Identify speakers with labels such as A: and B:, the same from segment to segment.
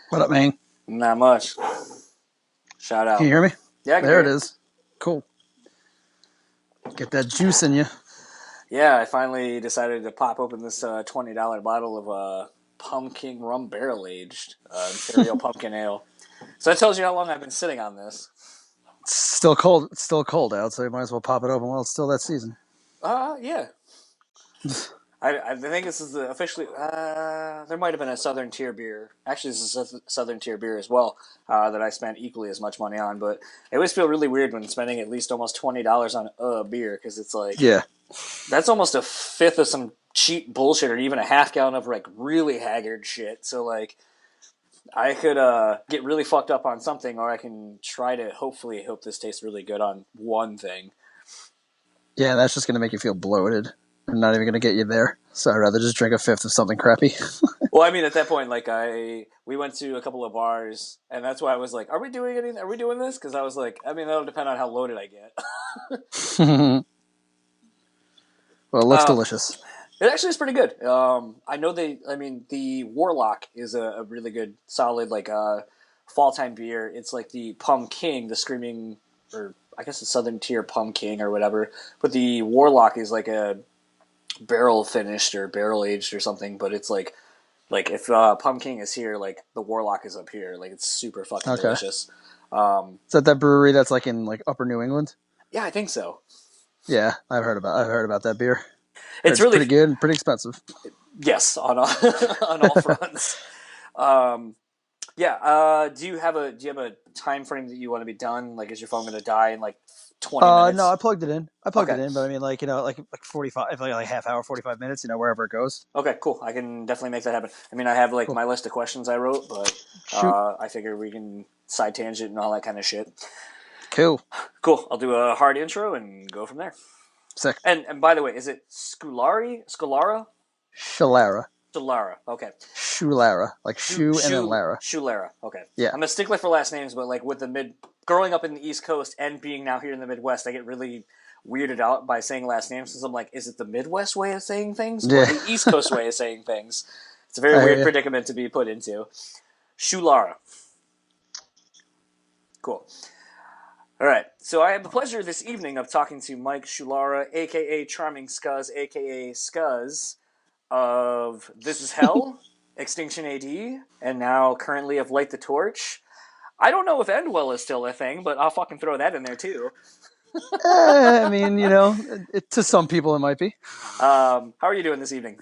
A: What up, man?
B: Not much. Shout
A: Can you
B: out.
A: hear me?
B: Yeah, I can
A: There
B: hear
A: it
B: you.
A: is. Cool. Get that juice in you.
B: Yeah, I finally decided to pop open this $20 bottle of pumpkin rum barrel aged Imperial Pumpkin Ale. So that tells you how long I've been sitting on this.
A: It's still cold. It's still cold out, so you might as well pop it open while it's still that season.
B: Yeah. I think this is the officially. There might have been a Southern Tier beer. Actually, this is a Southern Tier beer as well that I spent equally as much money on. But I always feel really weird when spending at least almost $20 on a beer because it's like
A: Yeah.
B: that's almost a fifth of some cheap bullshit or even a half gallon of like really haggard shit. So like I could get really fucked up on something or I can try to hopefully hope this tastes really good on one thing.
A: Yeah, that's just going to make you feel bloated and not even going to get you there. So I'd rather just drink a fifth of something crappy.
B: Well, I mean, at that point, like we went to a couple of bars, and that's why I was like, "Are we doing anything? Are we doing this?" Because I was like, I mean, that'll depend on how loaded I get.
A: Well, it looks
B: uh,
A: delicious.
B: it actually is pretty good. I know I mean, the Warlock is a really good, solid like fall time beer. It's like the Pumpkin, the Screaming, or I guess the Southern Tier Pumpkin or whatever. But the Warlock is like a barrel finished or barrel aged or something. But it's like if Pumpkin is here, like the Warlock is up here. Like it's super fucking
A: Okay.
B: delicious. Um,
A: Is that brewery that's like in like Upper New England?
B: yeah, I think so.
A: Yeah, I've heard about that beer. Heard
B: It's
A: it's
B: really
A: pretty good and pretty expensive.
B: yes on all, on all fronts. Um, yeah. Do you have a time frame that you want to be done? Like, is your phone going to die in like 20
A: No, I
B: minutes?
A: plugged it in.
B: Okay.
A: But I mean, like like 45, like half hour, 45 minutes. Wherever it goes.
B: Okay. Cool. I can definitely make that happen. I mean, I have like
A: Cool.
B: my list of questions I wrote, but
A: Shoot.
B: I figure we can side tangent and all that kind of shit.
A: Cool.
B: Cool. I'll do a hard intro and go from there.
A: Sick.
B: And by the way, is it Sculara?
A: Shalara.
B: Solara. Okay.
A: Shulara. Like shoe and then Lara.
B: Shulara. Okay.
A: Yeah.
B: I'm a stickler for last names, but like with the growing up in the East Coast and being now here in the Midwest, I get really weirded out by saying last names because I'm like, is it the Midwest way of saying things or
A: Yeah.
B: the East Coast way of saying things? It's a very
A: I hear
B: weird
A: you.
B: predicament to be put into. Shulara. Cool. All right. So I have the pleasure this evening of talking to Mike Shulara, aka Charming Scuzz, aka Scuzz, of This Is Hell, Extinction AD, and now currently of Light the Torch. I don't know if Endwell is still a thing, but I'll fucking throw that in there too.
A: I mean, to some people it might be.
B: How are you doing this evening?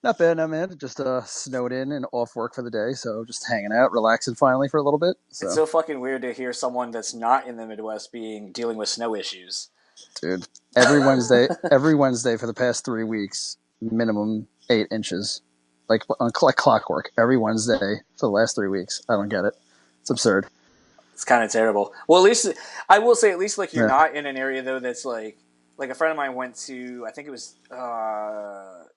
A: Not bad, not bad. Just snowed in and off work for the day, so just hanging out, relaxing finally for a little bit.
B: It's
A: So,
B: so fucking weird to hear someone that's not in the Midwest dealing with snow issues.
A: dude, every Wednesday for the past 3 weeks, minimum 8 inches, like clockwork. Every Wednesday for the last 3 weeks. I don't get it. It's absurd.
B: It's kind of terrible. Well, at least I will say, at least like you're
A: Yeah.
B: not in an area though that's like a friend of mine went to. I think it was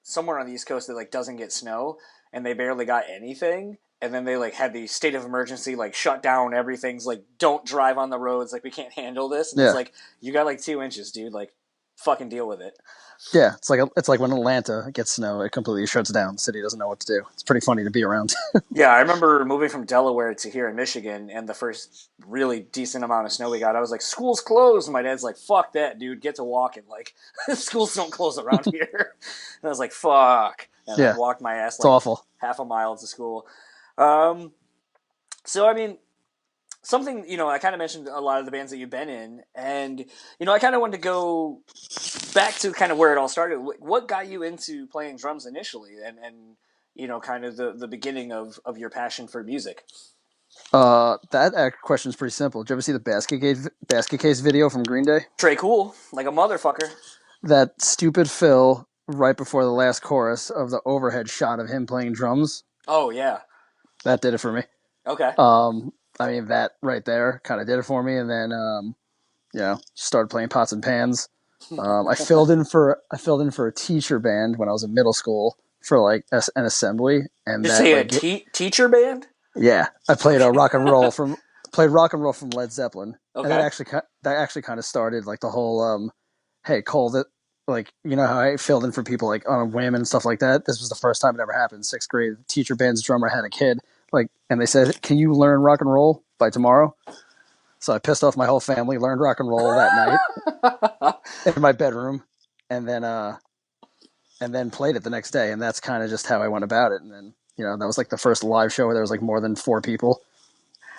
B: somewhere on the East Coast that like doesn't get snow, and they barely got anything. And then they like had the state of emergency, like shut down everything's like don't drive on the roads, like we can't handle this. And it's
A: Yeah.
B: like you got like 2 inches, dude. Like fucking deal with it.
A: Yeah, it's like when Atlanta gets snow, it completely shuts down. The city doesn't know what to do. It's pretty funny to be around.
B: Yeah, I remember moving from Delaware to here in Michigan, and the first really decent amount of snow we got, I was like, "School's closed." And my dad's like, "Fuck that, dude. Get to walking. Like, schools don't close around here." And I was like, "Fuck," and I
A: Yeah,
B: walked my ass
A: it's
B: like
A: awful.
B: half a mile to school. Um, so I mean, something I kind of mentioned a lot of the bands that you've been in, and I kind of wanted to go back to kind of where it all started. What got you into playing drums initially, and kind of the beginning of your passion for music?
A: That question's pretty simple. Did you ever see the basket case video from Green Day?
B: Trey Cool, like a motherfucker.
A: That stupid fill right before the last chorus of the overhead shot of him playing drums.
B: Oh yeah.
A: That did it for me.
B: Okay.
A: I mean that right there kind of did it for me, and then started playing pots and pans. I filled in for a teacher band when I was in middle school for like an assembly, and
B: You
A: that
B: say a
A: like
B: teacher band?
A: yeah, I played
B: Okay.
A: rock and roll from Led Zeppelin, and
B: Okay.
A: that actually kind of started like the whole hey, call like, you know how I filled in for people like on a whim and stuff like that. This was the first time it ever happened. Sixth grade, the teacher band's drummer had a kid, like, and they said, "Can you learn rock and roll by tomorrow?" So I pissed off my whole family, learned rock and roll that night in my bedroom, and then played it the next day. And that's kind of just how I went about it. And then, that was like the first live show where there was like more than 4 people.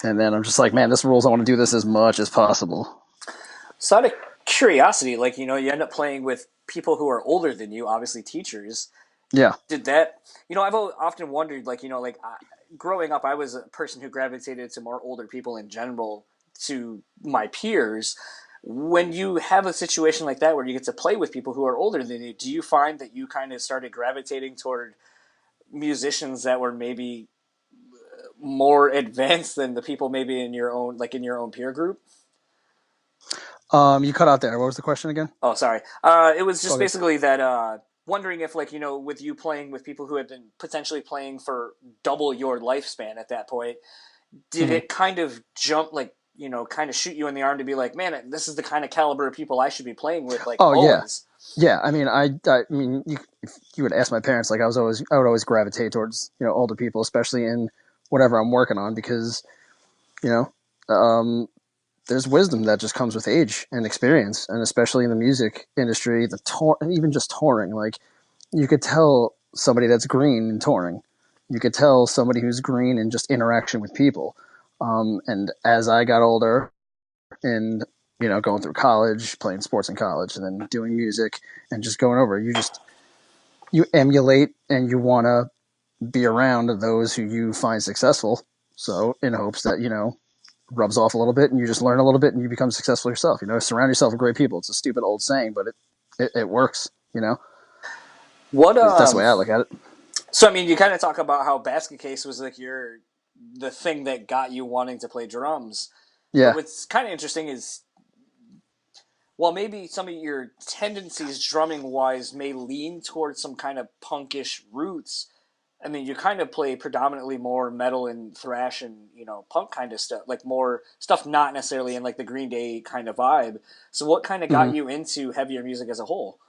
A: And then I'm just like, man, this rules. I want to do this as much as possible.
B: So out of curiosity, like you end up playing with people who are older than you, obviously teachers.
A: Yeah.
B: Did that? I've often wondered, like growing up, I was a person who gravitated to more older people in general, to my peers. When you have a situation like that where you get to play with people who are older than you, do you find that you kind of started gravitating toward musicians that were maybe more advanced than the people maybe in your own peer group?
A: You cut out there. What was the question again?
B: Oh, sorry. It was just
A: Okay.
B: basically that wondering if, like, with you playing with people who had been potentially playing for double your lifespan at that point, did
A: Mm-hmm.
B: it kind of jump, like, kind of shoot you in the arm to be like, man, this is the kind of caliber of people I should be playing with, like
A: Oh yeah,
B: always?
A: yeah. I mean, if you would ask my parents, like I would always gravitate towards older people, especially in whatever I'm working on, because you know, there's wisdom that just comes with age and experience, and especially in the music industry, even just touring, like you could tell somebody that's green in touring. You could tell somebody who's green in just interaction with people. And as I got older and going through college, playing sports in college, and then doing music and just going over, you emulate and you want to be around those who you find successful. So in hopes that rubs off a little bit and you just learn a little bit and you become successful yourself. Surround yourself with great people. It's a stupid old saying, but it works.
B: What
A: That's the way I look at it.
B: So I mean, you kind of talk about how Basket Case was like the thing that got you wanting to play drums. But
A: Yeah.
B: what's kind of interesting is, well, maybe some of your tendencies drumming wise may lean towards some kind of punkish roots. I mean, you kind of play predominantly more metal and thrash and punk kind of stuff, like more stuff not necessarily in like the Green Day kind of vibe. So, what kind of got
A: Mm-hmm.
B: you into heavier music as a whole?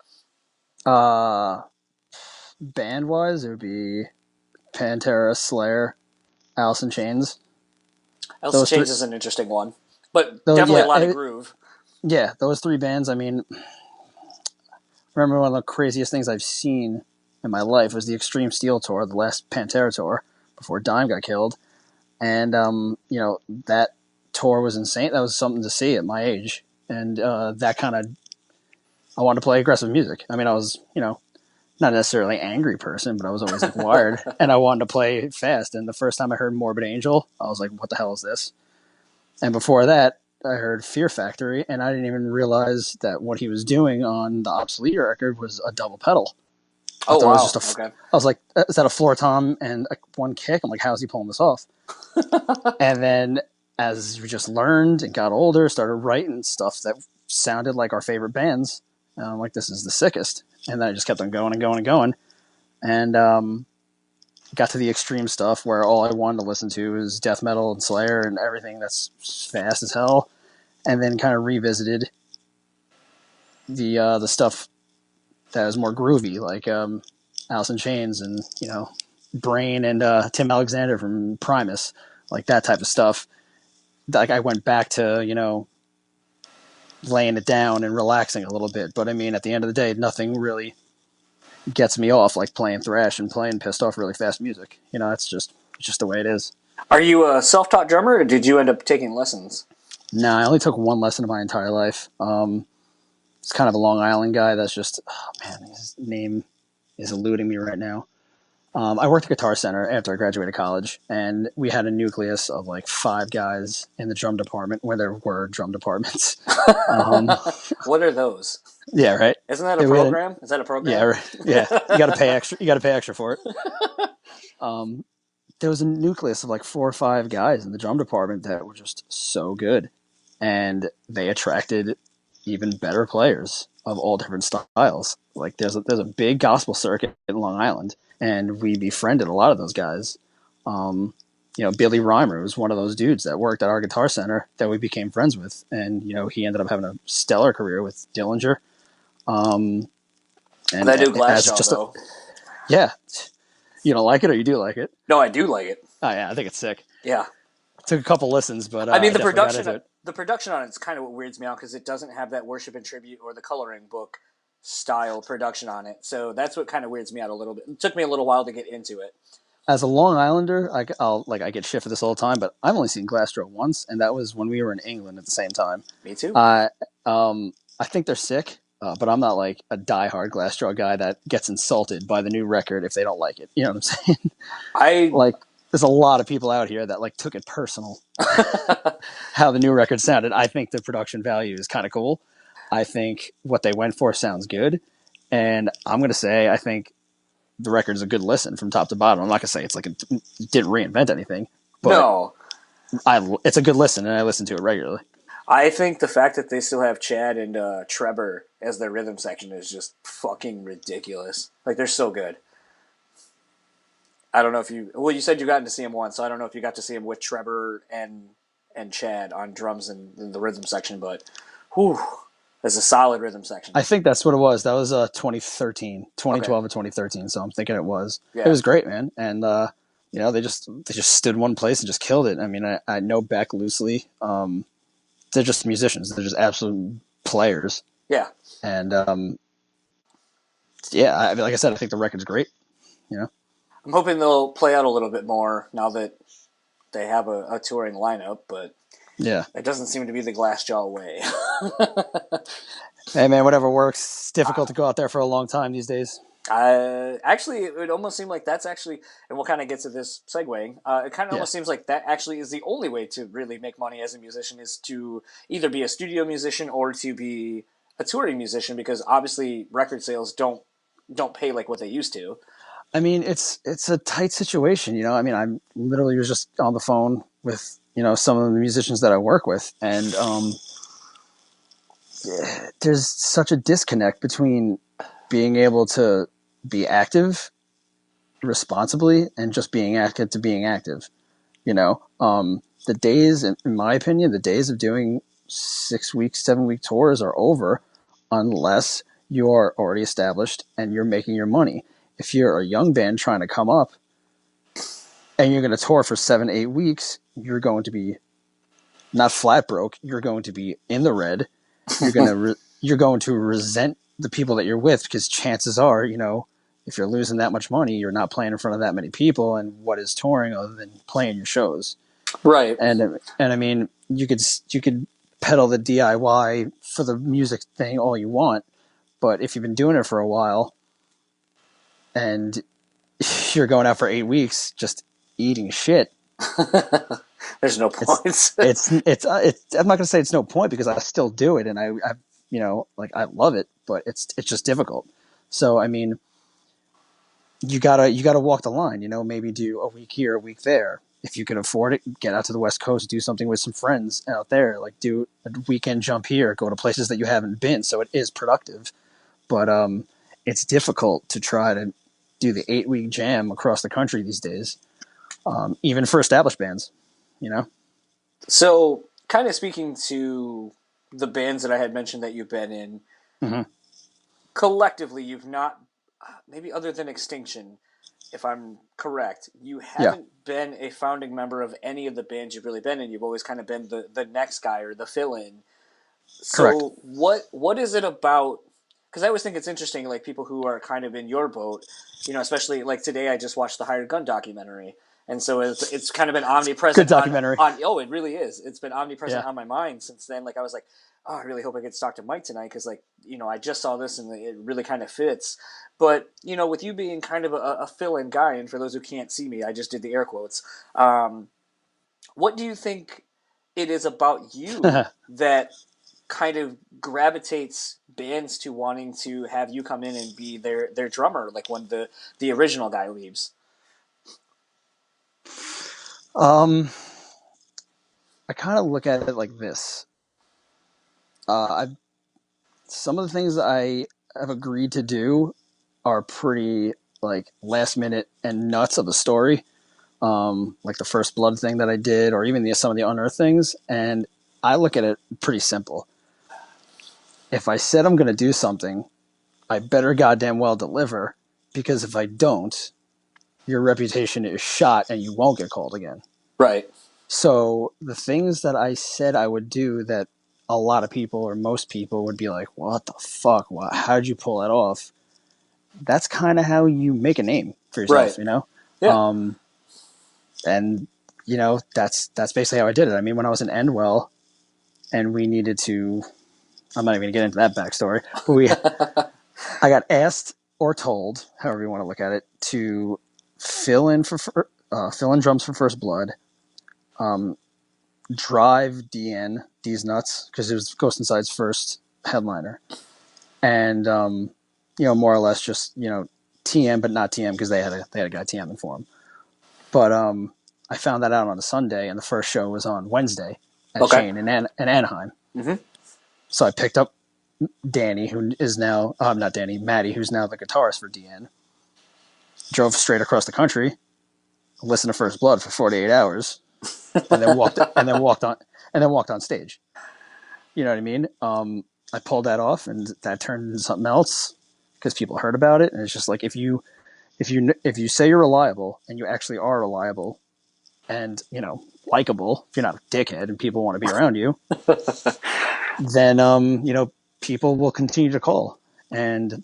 A: Uh, Band wise, it would be Pantera, Slayer, Alice in Chains.
B: Alice in
A: Those three.
B: Chains is an interesting one, but
A: Though,
B: definitely a
A: yeah,
B: lot of groove.
A: yeah, those 3 bands. I mean, remember one of the craziest things I've seen in my life was the Extreme Steel tour, the last Pantera tour before Dime got killed, and that tour was insane. That was something to see at my age, and that kind of I wanted to play aggressive music. I mean, I was not necessarily an angry person, but I was always like wired, and I wanted to play fast. And the first time I heard Morbid Angel, I was like, "What the hell is this?" And before that, I heard Fear Factory, and I didn't even realize that what he was doing on the Obsolete record was a double pedal. I
B: Oh
A: thought it was
B: wow,
A: just
B: okay.
A: I was like, is that a floor tom and one kick? I'm like, how is he pulling this off? And then as we just learned and got older, started writing stuff that sounded like our favorite bands. And I'm like, this is the sickest. And then I just kept on going and going and going. And got to the extreme stuff where all I wanted to listen to was death metal and Slayer and everything that's fast as hell. And then kind of revisited the stuff that was more groovy, like Alice in Chains and Brain and Tim Alexander from Primus, like that type of stuff. Like I went back to laying it down and relaxing a little bit. But I mean, at the end of the day, nothing really gets me off like playing thrash and playing pissed off really fast music. It's just the way it is.
B: Are you a self-taught drummer, or did you end up taking lessons?
A: No, I only took one lesson in my entire life. It's kind of a Long Island guy that's just, oh man, his name is eluding me right now. I worked at Guitar Center after I graduated college, and we had a nucleus of like 5 guys in the drum department where there were drum departments. Um,
B: What are those?
A: yeah, right.
B: Isn't that a
A: Yeah, we had a,
B: program? Is that a
A: yeah,
B: program?
A: right, yeah. You got to pay extra. You got to pay extra for it. Um, there was a nucleus of like 4 or 5 guys in the drum department that were just so good, and they attracted even better players of all different styles. Like there's a big gospel circuit in Long Island, and we befriended a lot of those guys. Um, Billy Reimer was one of those dudes that worked at our Guitar Center that we became friends with, and he ended up having a stellar career with Dillinger. Um, And
B: That new
A: as
B: Glassjaw
A: just a,
B: though.
A: yeah, you don't like it or you do like it?
B: No, I do like it.
A: Oh yeah, I think it's sick.
B: Yeah,
A: Took a couple listens, but
B: I mean
A: I definitely got into it.
B: the production on it's kind of what weirds me out because it doesn't have that worship and tribute or the coloring book style production on it. So that's what kind of weirds me out a little bit. It took me a little while to get into it.
A: As a Long Islander, I get shit for this all the time, but I've only seen Glassjaw once, and that was when we were in England at the same time.
B: Me too.
A: I I think they're sick, but I'm not like a diehard Glassjaw guy that gets insulted by the new record if they don't like it. You know what I'm saying?
B: I
A: Like, there's a lot of people out here that like took it personal how the new record sounded. I think the production value is kind of cool. I think what they went for sounds good, and I'm gonna say I think the record is a good listen from top to bottom. I'm not gonna say it's like it didn't reinvent anything, but
B: no.
A: it's a good listen, and I listen to it regularly.
B: I think the fact that they still have Chad and Trevor as their rhythm section is just fucking ridiculous. Like they're so good. I don't know if you. Well, you said you got to see him once, so I don't know if you got to see him with Trevor and Chad on drums and in the rhythm section, but whew, that's a solid rhythm section.
A: I think that's what it was. That was 2013, 2012
B: Okay.
A: or 2013. So I'm thinking it was. It
B: Yeah.
A: was great, man. And they just stood one place and just killed it. I mean, I know Beck loosely. They're just musicians. They're just absolute players.
B: Yeah.
A: And yeah, like I said, I think the record's great. You know.
B: I'm hoping they'll play out a little bit more now that they have a touring lineup, but
A: Yeah.
B: it doesn't seem to be the Glassjaw way.
A: Hey man, whatever works. It's difficult to go out there for a long time these days.
B: Actually, it would almost seem like that's actually, and we'll kind of get to this segueing. It kind of
A: Yeah.
B: almost seems like that actually is the only way to really make money as a musician is to either be a studio musician or to be a touring musician because obviously record sales don't pay like what they used to.
A: I mean, it's a tight situation, you know. I mean, I'm literally was just on the phone with some of the musicians that I work with, and there's such a disconnect between being able to be active responsibly and just being active to being active. You know, the days, in my opinion, the days of doing 6 week, 7 week tours are over unless you are already established and you're making your money. If you're a young band trying to come up and you're going to tour for 7, 8 weeks, you're going to be not flat broke. You're going to be in the red. You're going to resent the people that you're with because chances are, if you're losing that much money, you're not playing in front of that many people. And what is touring other than playing your shows?
B: Right.
A: And I mean, you could peddle the DIY for the music thing all you want, but if you've been doing it for a while and you're going out for 8 weeks just eating shit,
B: There's no point.
A: I'm not gonna say it's no point because I still do it and I like I love it, but it's just difficult. So I mean, you gotta walk the line. Maybe do a week here, a week there. If you can afford it, get out to the West Coast, do something with some friends out there. Like do a weekend jump here, go to places that you haven't been. So it is productive, but it's difficult to try to do the 8 week jam across the country these days, even for established bands. You know.
B: So, kind of speaking to the bands that I had mentioned that you've been in,
A: Mm-hmm.
B: collectively, you've not, maybe other than Extinction, if I'm correct, you
A: Yeah.
B: haven't been a founding member of any of the bands you've really been in. You've always kind of been the next guy or the fill-in.
A: Correct.
B: So what is it about? Because I always think it's interesting, like people who are kind of in your boat, especially like today I just watched the Hired Gun documentary, and so it's kind of been
A: Good
B: omnipresent
A: documentary.
B: on oh it really is. It's been omnipresent
A: Yeah.
B: on my mind since then. Like I was like, oh, I really hope I get to talk to Mike tonight because like I just saw this and it really kind of fits. But with you being kind of a fill-in guy, and for those who can't see me, I just did the air quotes. What do you think it is about you that kind of gravitates bands to wanting to have you come in and be their drummer, like when the original guy leaves?
A: I kind of look at it like this. Some of the things I have agreed to do are pretty like last minute and nuts of a story. Like the First Blood thing that I did, or even some of the Unearthed things. And I look at it pretty simple. If I said I'm going to do something, I better goddamn well deliver, because if I don't, your reputation is shot and you won't get called again.
B: Right.
A: So the things that I said I would do that a lot of people or most people would be like, what the fuck? How'd you pull that off? That's kind of how you make a name for
B: Right.
A: yourself, you know?
B: Yeah.
A: Um, and, that's basically how I did it. I mean, when I was in Endwell and we needed to, I'm not even going to get into that backstory, but I got asked or told, however you want to look at it, to fill in drums for First Blood, um, drive D's nuts, because it was Ghost Inside's first headliner, and more or less just TM, but not TM because they had a guy TMing for him. But I found that out on a Sunday, and the first show was on Wednesday at
B: Okay.
A: Shane in Anaheim.
B: Mm-hmm.
A: So I picked up Danny, who is now not Danny, Maddie, who's now the guitarist for DN. Drove straight across the country, listened to First Blood for 48 hours, and then walked on stage. You know what I mean? I pulled that off, and that turned into something else because people heard about it, and it's just like if you say you're reliable and you actually are reliable and likable, if you're not a dickhead and people want to be around you, then people will continue to call, and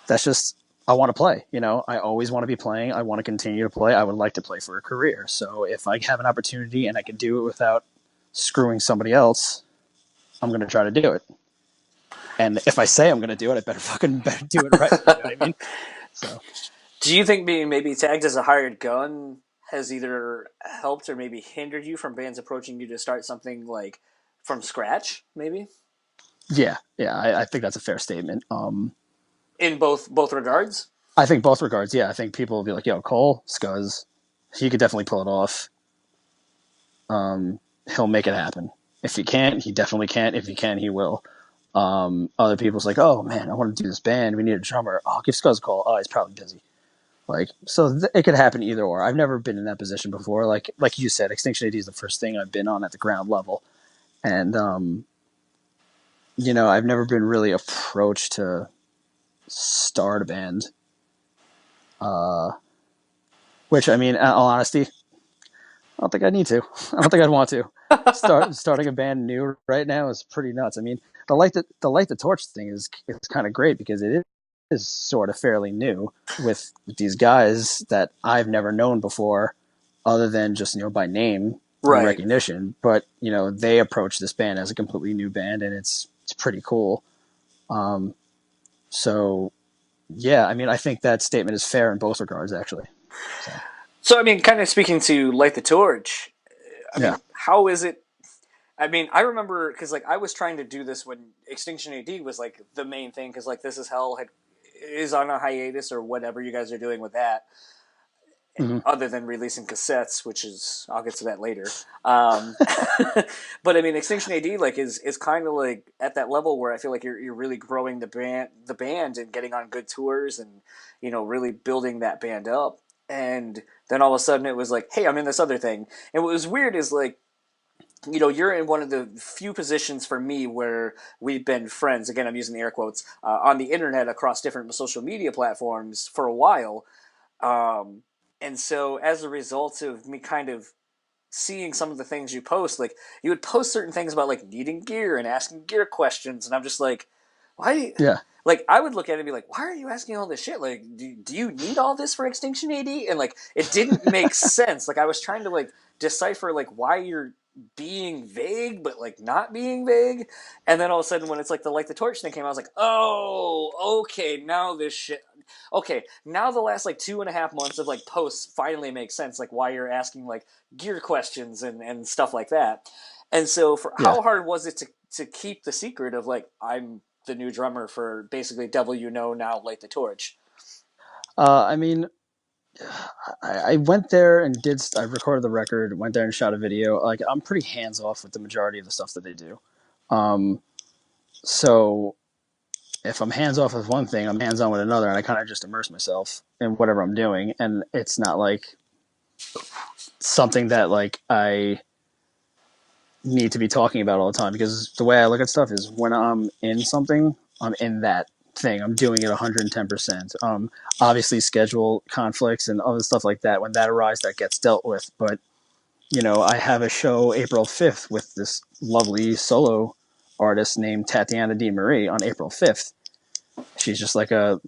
A: that's just I want to play. I always want to be playing. I want to continue to play. I would like to play for a career. So if I have an opportunity and I can do it without screwing somebody else, I'm going to try to do it. And if I say I'm going to do it, I better do it right. You know what I mean? So
B: Do you think being maybe tagged as a hired gun has either helped or maybe hindered you from bands approaching you to start something like from scratch? Maybe
A: yeah, I think that's a fair statement.
B: in both regards.
A: I think both regards. Yeah, I think people will be like, "Yo, Cole Scuzz, he could definitely pull it off. He'll make it happen. If he can't, he definitely can't. If he can, he will." Other people's like, "Oh man, I want to do this band. We need a drummer. Oh, give Scuzz a call. Oh, he's probably busy." Like, so it could happen either or. I've never been in that position before. Like you said, Extinction AD is the first thing I've been on at the ground level, and I've never been really approached to start a band. Which, I mean, in all honesty, I don't think I need to. I don't think I'd want to. Starting a band new right now is pretty nuts. I mean, the torch thing is kind of great because it is sort of fairly new with these guys that I've never known before, other than just by name and
B: Right.
A: recognition. But they approach this band as a completely new band, and it's pretty cool. So yeah, I mean, I think that statement is fair in both regards, actually. So
B: So I mean, kind of speaking to light the torch. I
A: yeah.
B: mean, how is it? I mean, I remember because like I was trying to do this when Extinction AD was like the main thing because like This Is Hell is on a hiatus or whatever you guys are doing with that,
A: Mm-hmm.
B: other than releasing cassettes, which is I'll get to that later. But I mean, Extinction AD like is kind of like at that level where I feel like you're really growing the band and getting on good tours and really building that band up. And then all of a sudden it was like, hey, I'm in this other thing. And what was weird is like you're in one of the few positions for me where we've been friends. Again, I'm using the air quotes on the internet across different social media platforms for a while. Um, and so, as a result of me kind of seeing some of the things you post, like you would post certain things about like needing gear and asking gear questions, and I'm just like, why?
A: Yeah.
B: Like I would look at it and be like, why are you asking all this shit? Like, do you need all this for Extinction AD? And like, it didn't make sense. Like I was trying to like decipher like why you're being vague but like not being vague, and then all of a sudden when it's like the light the torch thing came, I was like, oh, okay, now this shit. Okay, now the last like 2.5 months of like posts finally make sense, like why you're asking like gear questions and stuff like that. And so, for
A: Yeah.
B: how hard was it to keep the secret of like I'm the new drummer for basically Devil You Know Now Light the Torch?
A: I mean, I went there and I recorded the record, went there and shot a video. Like, I'm pretty hands off with the majority of the stuff that they do. Um, so if I'm hands off with one thing, I'm hands on with another, and I kind of just immerse myself in whatever I'm doing. And it's not like something that like I need to be talking about all the time, because the way I look at stuff is when I'm in something, I'm in that thing. I'm doing it 110%. Obviously, schedule conflicts and other stuff like that. When that arises, that gets dealt with. But I have a show April 5th with this lovely solo artist named Tatiana Di Marie on April 5th. She's just like a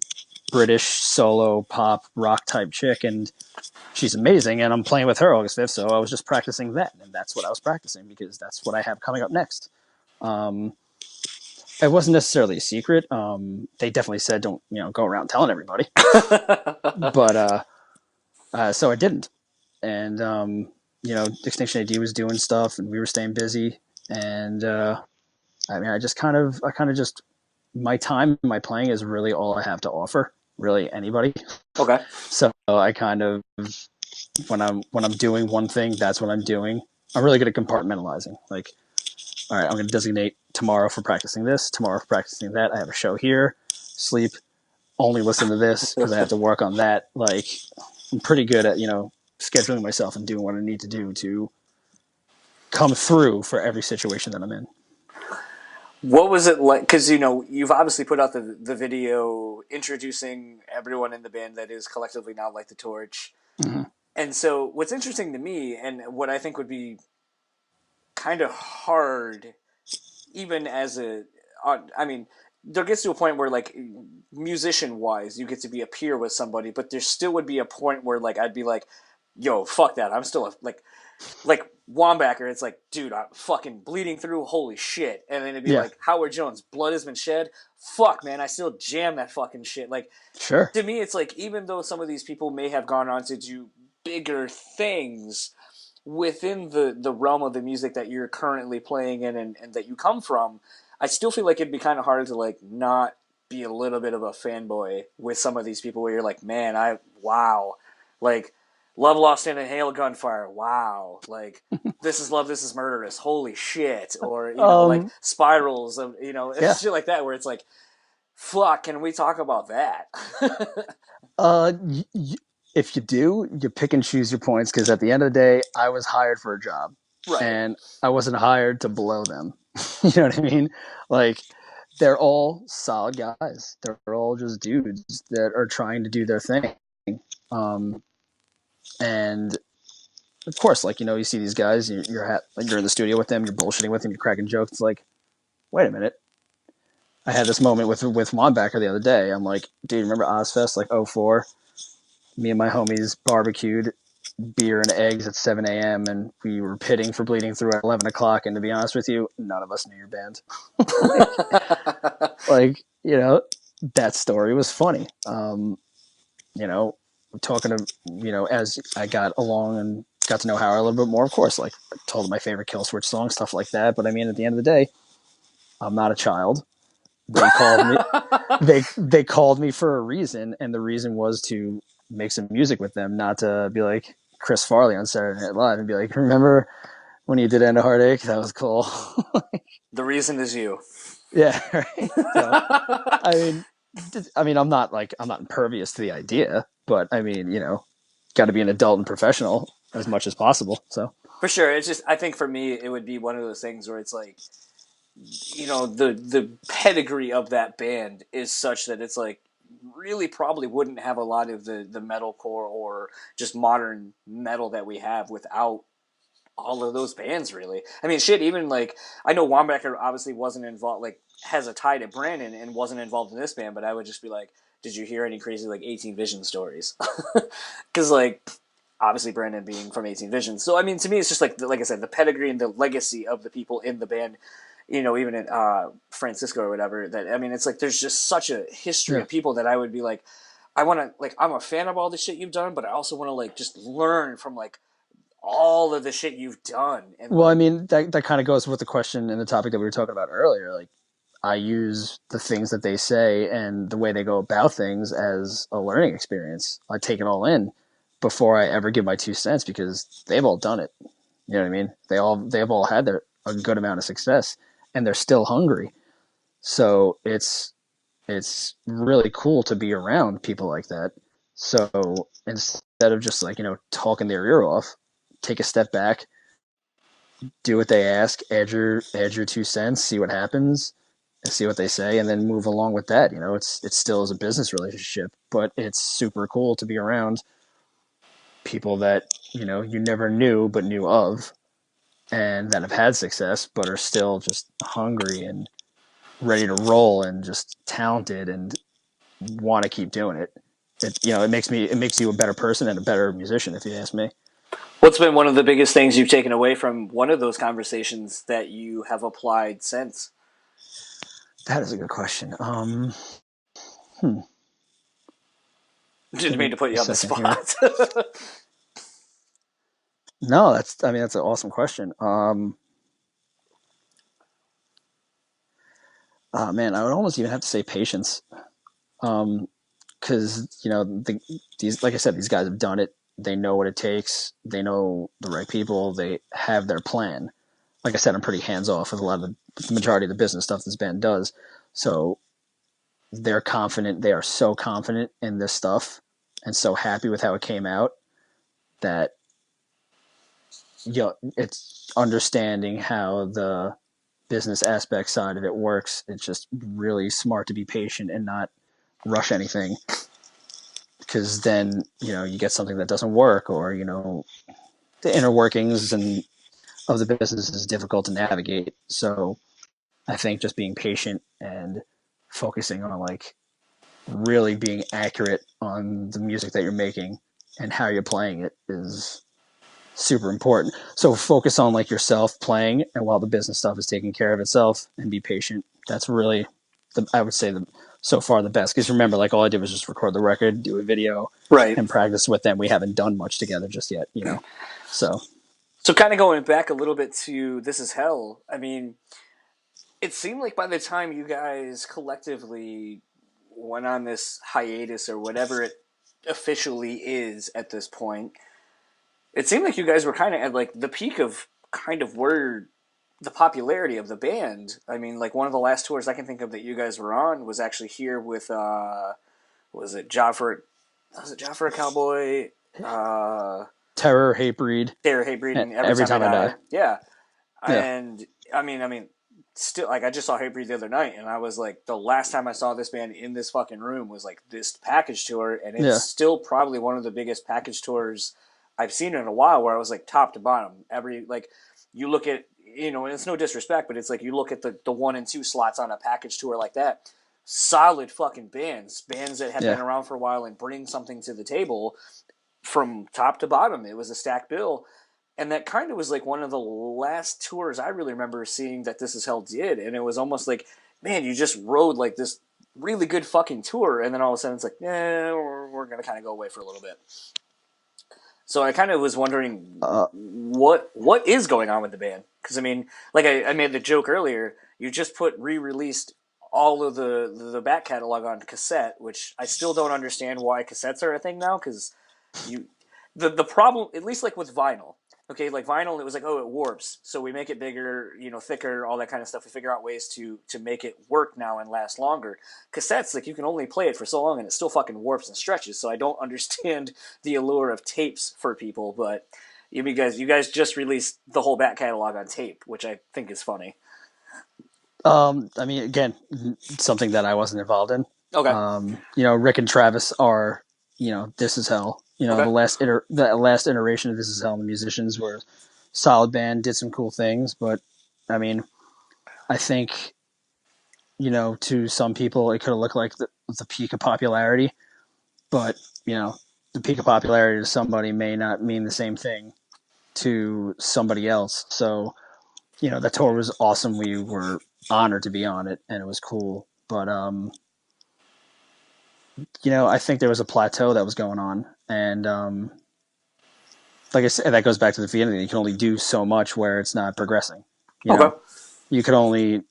A: British solo pop rock type chick, and she's amazing. And I'm playing with her August 5th, so I was just practicing that, and that's what I was practicing because that's what I have coming up next. Um, it wasn't necessarily a secret. They definitely said don't go around telling everybody, but so I didn't. And Extinction AD was doing stuff, and we were staying busy. And I mean, I kind of just my time, my playing is really all I have to offer. Really, anybody.
B: Okay.
A: So I kind of when I'm doing one thing, that's what I'm doing. I'm really good at compartmentalizing. Like, all right, I'm going to designate tomorrow for practicing this, tomorrow for practicing that. I have a show here. Sleep, only listen to this because I have to work on that. Like, I'm pretty good at scheduling myself and doing what I need to do to come through for every situation that I'm in.
B: What was it like? Because you've obviously put out the video introducing everyone in the band that is collectively now like the Torch.
A: Mm-hmm.
B: And so, what's interesting to me, and what I think would be kind of hard, even as I mean, there gets to a point where like musician wise, you get to be a peer with somebody, but there still would be a point where like I'd be like, yo, fuck that, I'm still like Wombacker, it's like, dude, I'm fucking bleeding through, holy shit. And then it'd be
A: Yeah,
B: like, Howard Jones, blood has been shed. Fuck, man, I still jam that fucking shit. Like,
A: sure.
B: to me, it's like, even though some of these people may have gone on to do bigger things within the realm of the music that you're currently playing in and that you come from, I still feel like it'd be kind of hard to, like, not be a little bit of a fanboy with some of these people where you're like, man, wow. Like, Love Lost in a Hail Gunfire, wow. Like, This Is Love, This Is Murderous, holy shit. Or, like
A: Um,
B: Spirals,
A: yeah.
B: shit like that where it's like, fuck, can we talk about that?
A: Uh, y- y- if you do, you pick and choose your points because at the end of the day, I was hired for a job,
B: Right.
A: and I wasn't hired to blow them. You know what I mean? Like, they're all solid guys. They're all just dudes that are trying to do their thing. Um, and of course, like you see these guys, you're in the studio with them, you're bullshitting with them, you're cracking jokes. It's like, wait a minute. I had this moment with Wombacker the other day. I'm like, dude, remember Ozfest like '04? Me and my homies barbecued beer and eggs at 7 a.m. and we were pitting for Bleeding Through at 11 o'clock. And to be honest with you, none of us knew your band. like, that story was funny. You know, talking to, as I got along and got to know Howard a little bit more, of course, like I told him my favorite Kill Switch song, stuff like that. But I mean, at the end of the day, I'm not a child. They called me, they called me for a reason. And the reason was to make some music with them, not to be like Chris Farley on Saturday Night Live and be like, remember when you did End a Heartache? That was cool.
B: The reason is you.
A: Yeah, right. So I mean, I'm not impervious to the idea, but I mean, got to be an adult and professional as much as possible. So
B: For sure. It's just, I think for me, it would be one of those things where it's like, the pedigree of that band is such that it's like, really probably wouldn't have a lot of the metalcore or just modern metal that we have without all of those bands, really. I mean, shit, even like, I know Wombacker obviously wasn't involved, like, has a tie to Brandon and wasn't involved in this band, but I would just be like, did you hear any crazy, like, 18 Vision stories? Because, like, obviously Brandon being from 18 Vision. So, I mean, to me, it's just like I said, the pedigree and the legacy of the people in the band, even in Francisco or whatever, that, I mean, it's like there's just such a history
A: yeah.
B: of people that I would be like, I want to, like, I'm a fan of all the shit you've done, but I also want to, like, just learn from, like, all of the shit you've done. And,
A: Well, I
B: like,
A: mean, that kind of goes with the question and the topic that we were talking about earlier. Like, I use the things that they say and the way they go about things as a learning experience. I take it all in before I ever give my 2 cents because they've all done it. You know what I mean? They've all had a good amount of success and they're still hungry. So it's really cool to be around people like that. So instead of just like, talking their ear off, take a step back, do what they ask, add your 2 cents, see what happens, see what they say, and then move along with that. It still is a business relationship, but it's super cool to be around people that you never knew but knew of, and that have had success but are still just hungry and ready to roll and just talented and want to keep doing it. It makes you a better person and a better musician, if you ask me.
B: What's been one of the biggest things you've taken away from one of those conversations that you have applied since?
A: That is a good question. Hmm,
B: Didn't
A: give me
B: mean to put
A: a
B: you on the
A: second here.
B: spot.
A: No, that's an awesome question. Oh man, I would almost even have to say patience. Because these, like I said, these guys have done it. They know what it takes. They know the right people. They have their plan. Like I said, I'm pretty hands off with a lot of the majority of the business stuff this band does. So they're confident. They are so confident in this stuff and so happy with how it came out that it's understanding how the business aspect side of it works. It's just really smart to be patient and not rush anything, because then you get something that doesn't work, or the inner workings and of the business is difficult to navigate. So I think just being patient and focusing on like really being accurate on the music that you're making and how you're playing it is super important. So focus on like yourself playing, and while the business stuff is taking care of itself, and be patient. That's really I would say the so far the best, because remember, like, all I did was just record the record, do a video,
B: Right.
A: and practice with them. We haven't done much together just yet. So
B: So, kind of going back a little bit to This Is Hell, I mean, it seemed like by the time you guys collectively went on this hiatus or whatever it officially is at this point, it seemed like you guys were kind of at like the peak of kind of where the popularity of the band. I mean, like one of the last tours I can think of that you guys were on was actually here with was it Joffrey? Was it Joffrey Cowboy? Uh,
A: Terror, Hatebreed,
B: Dare Hey Breed
A: and
B: and Every
A: Every
B: Time I
A: Time I Die.
B: Die. Yeah,
A: Yeah.
B: and I mean, still like I just saw Hey Breed the other night, and I was like, the last time I saw this band in this fucking room was like this package tour, and it's
A: Yeah.
B: still probably one of the biggest package tours I've seen in a while. Where I was like top to bottom, every like you look at and it's no disrespect, but it's like you look at the 1 and 2 slots on a package tour like that. Solid fucking bands that have been
A: Yeah.
B: around for a while and bring something to the table from top to bottom. It was a stacked bill. And that kind of was like one of the last tours I really remember seeing that This Is Hell did. And it was almost like, man, you just rode like this really good fucking tour. And then all of a sudden it's like, we're going to kind of go away for a little bit. So I kind of was wondering
A: Uh,
B: what is going on with the band? Because I mean, like I made the joke earlier, you just put re-released all of the back catalog on cassette, which I still don't understand why cassettes are a thing now. Because you the problem, at least like with vinyl, okay, like vinyl, it was like, oh, it warps, so we make it bigger, thicker, all that kind of stuff. We figure out ways to make it work now and last longer. Cassettes, like, you can only play it for so long and it still fucking warps and stretches. So I don't understand the allure of tapes for people. But you guys just released the whole back catalog on tape, which I think is funny.
A: I mean, again, something that I wasn't involved in.
B: Okay.
A: Rick and Travis are, This Is Hell.
B: Okay.
A: The last iteration of This Is Hell, the musicians were solid band, did some cool things, but I mean, I think to some people it could have looked like the peak of popularity, but the peak of popularity to somebody may not mean the same thing to somebody else. So the tour was awesome. We were honored to be on it, and it was cool. But I think there was a plateau that was going on, and like I said, that goes back to the beginning. You can only do so much where it's not progressing. You
B: Okay.
A: know, you could only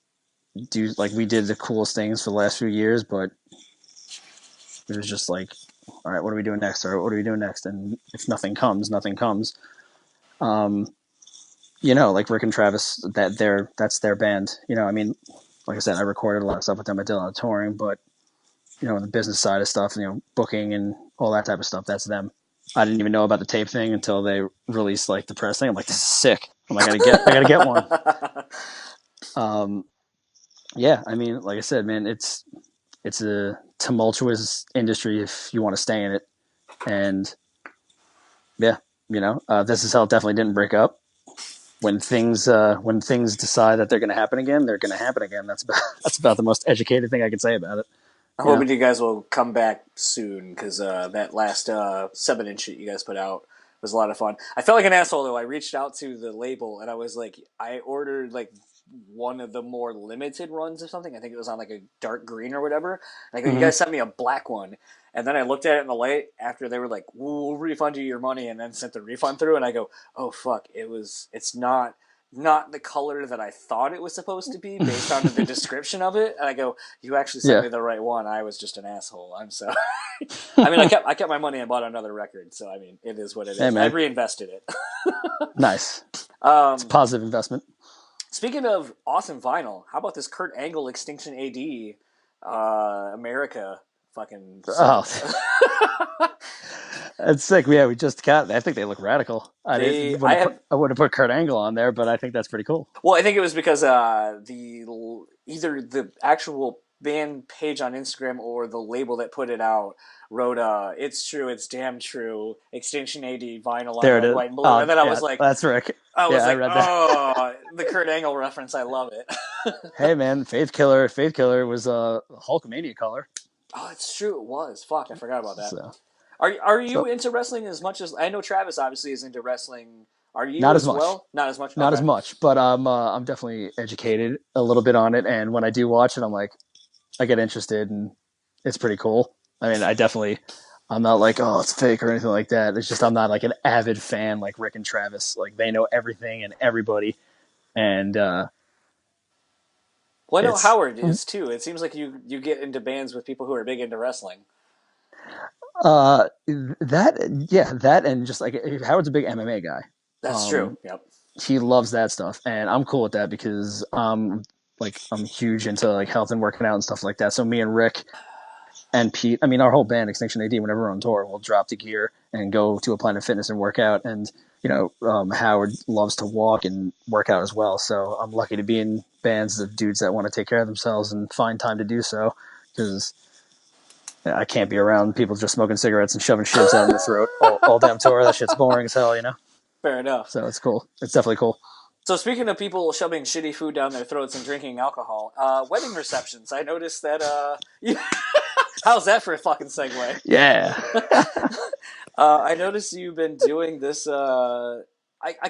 A: do, like, we did the coolest things for the last few years, but it was just like, all right, what are we doing next? Or what are we doing next? And if nothing comes, nothing comes. Um, like Rick and Travis, that's their band. I mean, like I said, I recorded a lot of stuff with them. I did a lot of touring, but the business side of stuff, booking and all that type of stuff, that's them. I didn't even know about the tape thing until they released like the press thing. I'm like, this is sick. I gotta get one. Um, yeah, I mean, like I said, man, it's a tumultuous industry if you want to stay in it, and yeah, this is how it definitely didn't break up. When things decide that they're going to happen again, they're going to happen again. That's about the most educated thing I can say about it.
B: I'm
A: You know.
B: hoping you guys will come back soon because that last 7-inch that you guys put out was a lot of fun. I felt like an asshole though. I reached out to the label and I was like, I ordered like one of the more limited runs or something. I think it was on like a dark green or whatever. And I go, you
A: Mm-hmm.
B: guys sent me a black one. And then I looked at it in the light after they were like, we'll refund you your money, and then sent the refund through. And I go, oh fuck, it's not the color that I thought it was supposed to be based on the description of it. And I go, you actually sent
A: Yeah.
B: me the right one. I was just an asshole. I'm sorry. I mean, I kept my money and bought another record, so I mean, it is what it
A: Hey,
B: is. I
A: man.
B: reinvested it.
A: Nice. It's a
B: um,
A: positive investment.
B: Speaking of awesome vinyl, how about this Kurt Angle Extinction AD America fucking
A: Oh,
B: setup?
A: that's sick. Yeah, we just got. I think they look radical. I
B: they
A: didn't
B: I
A: wouldn't put
B: have
A: I would have put Kurt Angle on there, but I think that's pretty cool.
B: Well, I think it was because the either the actual band page on Instagram or the label that put it out wrote "It's true, it's damn true." Extinction AD vinyl on
A: There it
B: red,
A: is.
B: white, and blue,
A: Oh,
B: and then
A: yeah, that's Rick. Yeah, I read that.
B: oh, the Kurt Angle reference. I love it.
A: Hey, man, Faith Killer. Faith Killer was a Hulkamania color.
B: Oh, it's true. It was. Fuck, I forgot about that.
A: So,
B: Are you
A: so
B: into wrestling as much as I know? Travis obviously is into wrestling. Are you
A: not as
B: as
A: much.
B: well? Not as much.
A: Not as
B: Okay.
A: much, but I'm definitely educated a little bit on it. And when I do watch it, I get interested, and it's pretty cool. I mean, I'm not like, oh, it's fake or anything like that. It's just I'm not like an avid fan like Rick and Travis. Like they know everything and everybody, and
B: Well, I know
A: it's
B: Howard is too. It seems like you get into bands with people who are big into wrestling.
A: that and just like Howard's a big MMA guy.
B: That's true.
A: Um,
B: Yep.
A: he loves that stuff, and I'm cool with that because I'm huge into like health and working out and stuff like that. So me and Rick and Pete, I mean, our whole band, Extinction AD, whenever we're on tour, we'll drop the gear and go to a Planet Fitness and work out. And, Howard loves to walk and work out as well. So I'm lucky to be in bands of dudes that want to take care of themselves and find time to do so because I can't be around people just smoking cigarettes and shoving shivs out in their throat all damn tour. That shit's boring as hell.
B: Fair enough.
A: So it's cool. It's definitely cool.
B: So speaking of people shoving shitty food down their throats and drinking alcohol, wedding receptions. I noticed that. How's that for a fucking segue?
A: Yeah.
B: I noticed you've been doing this. I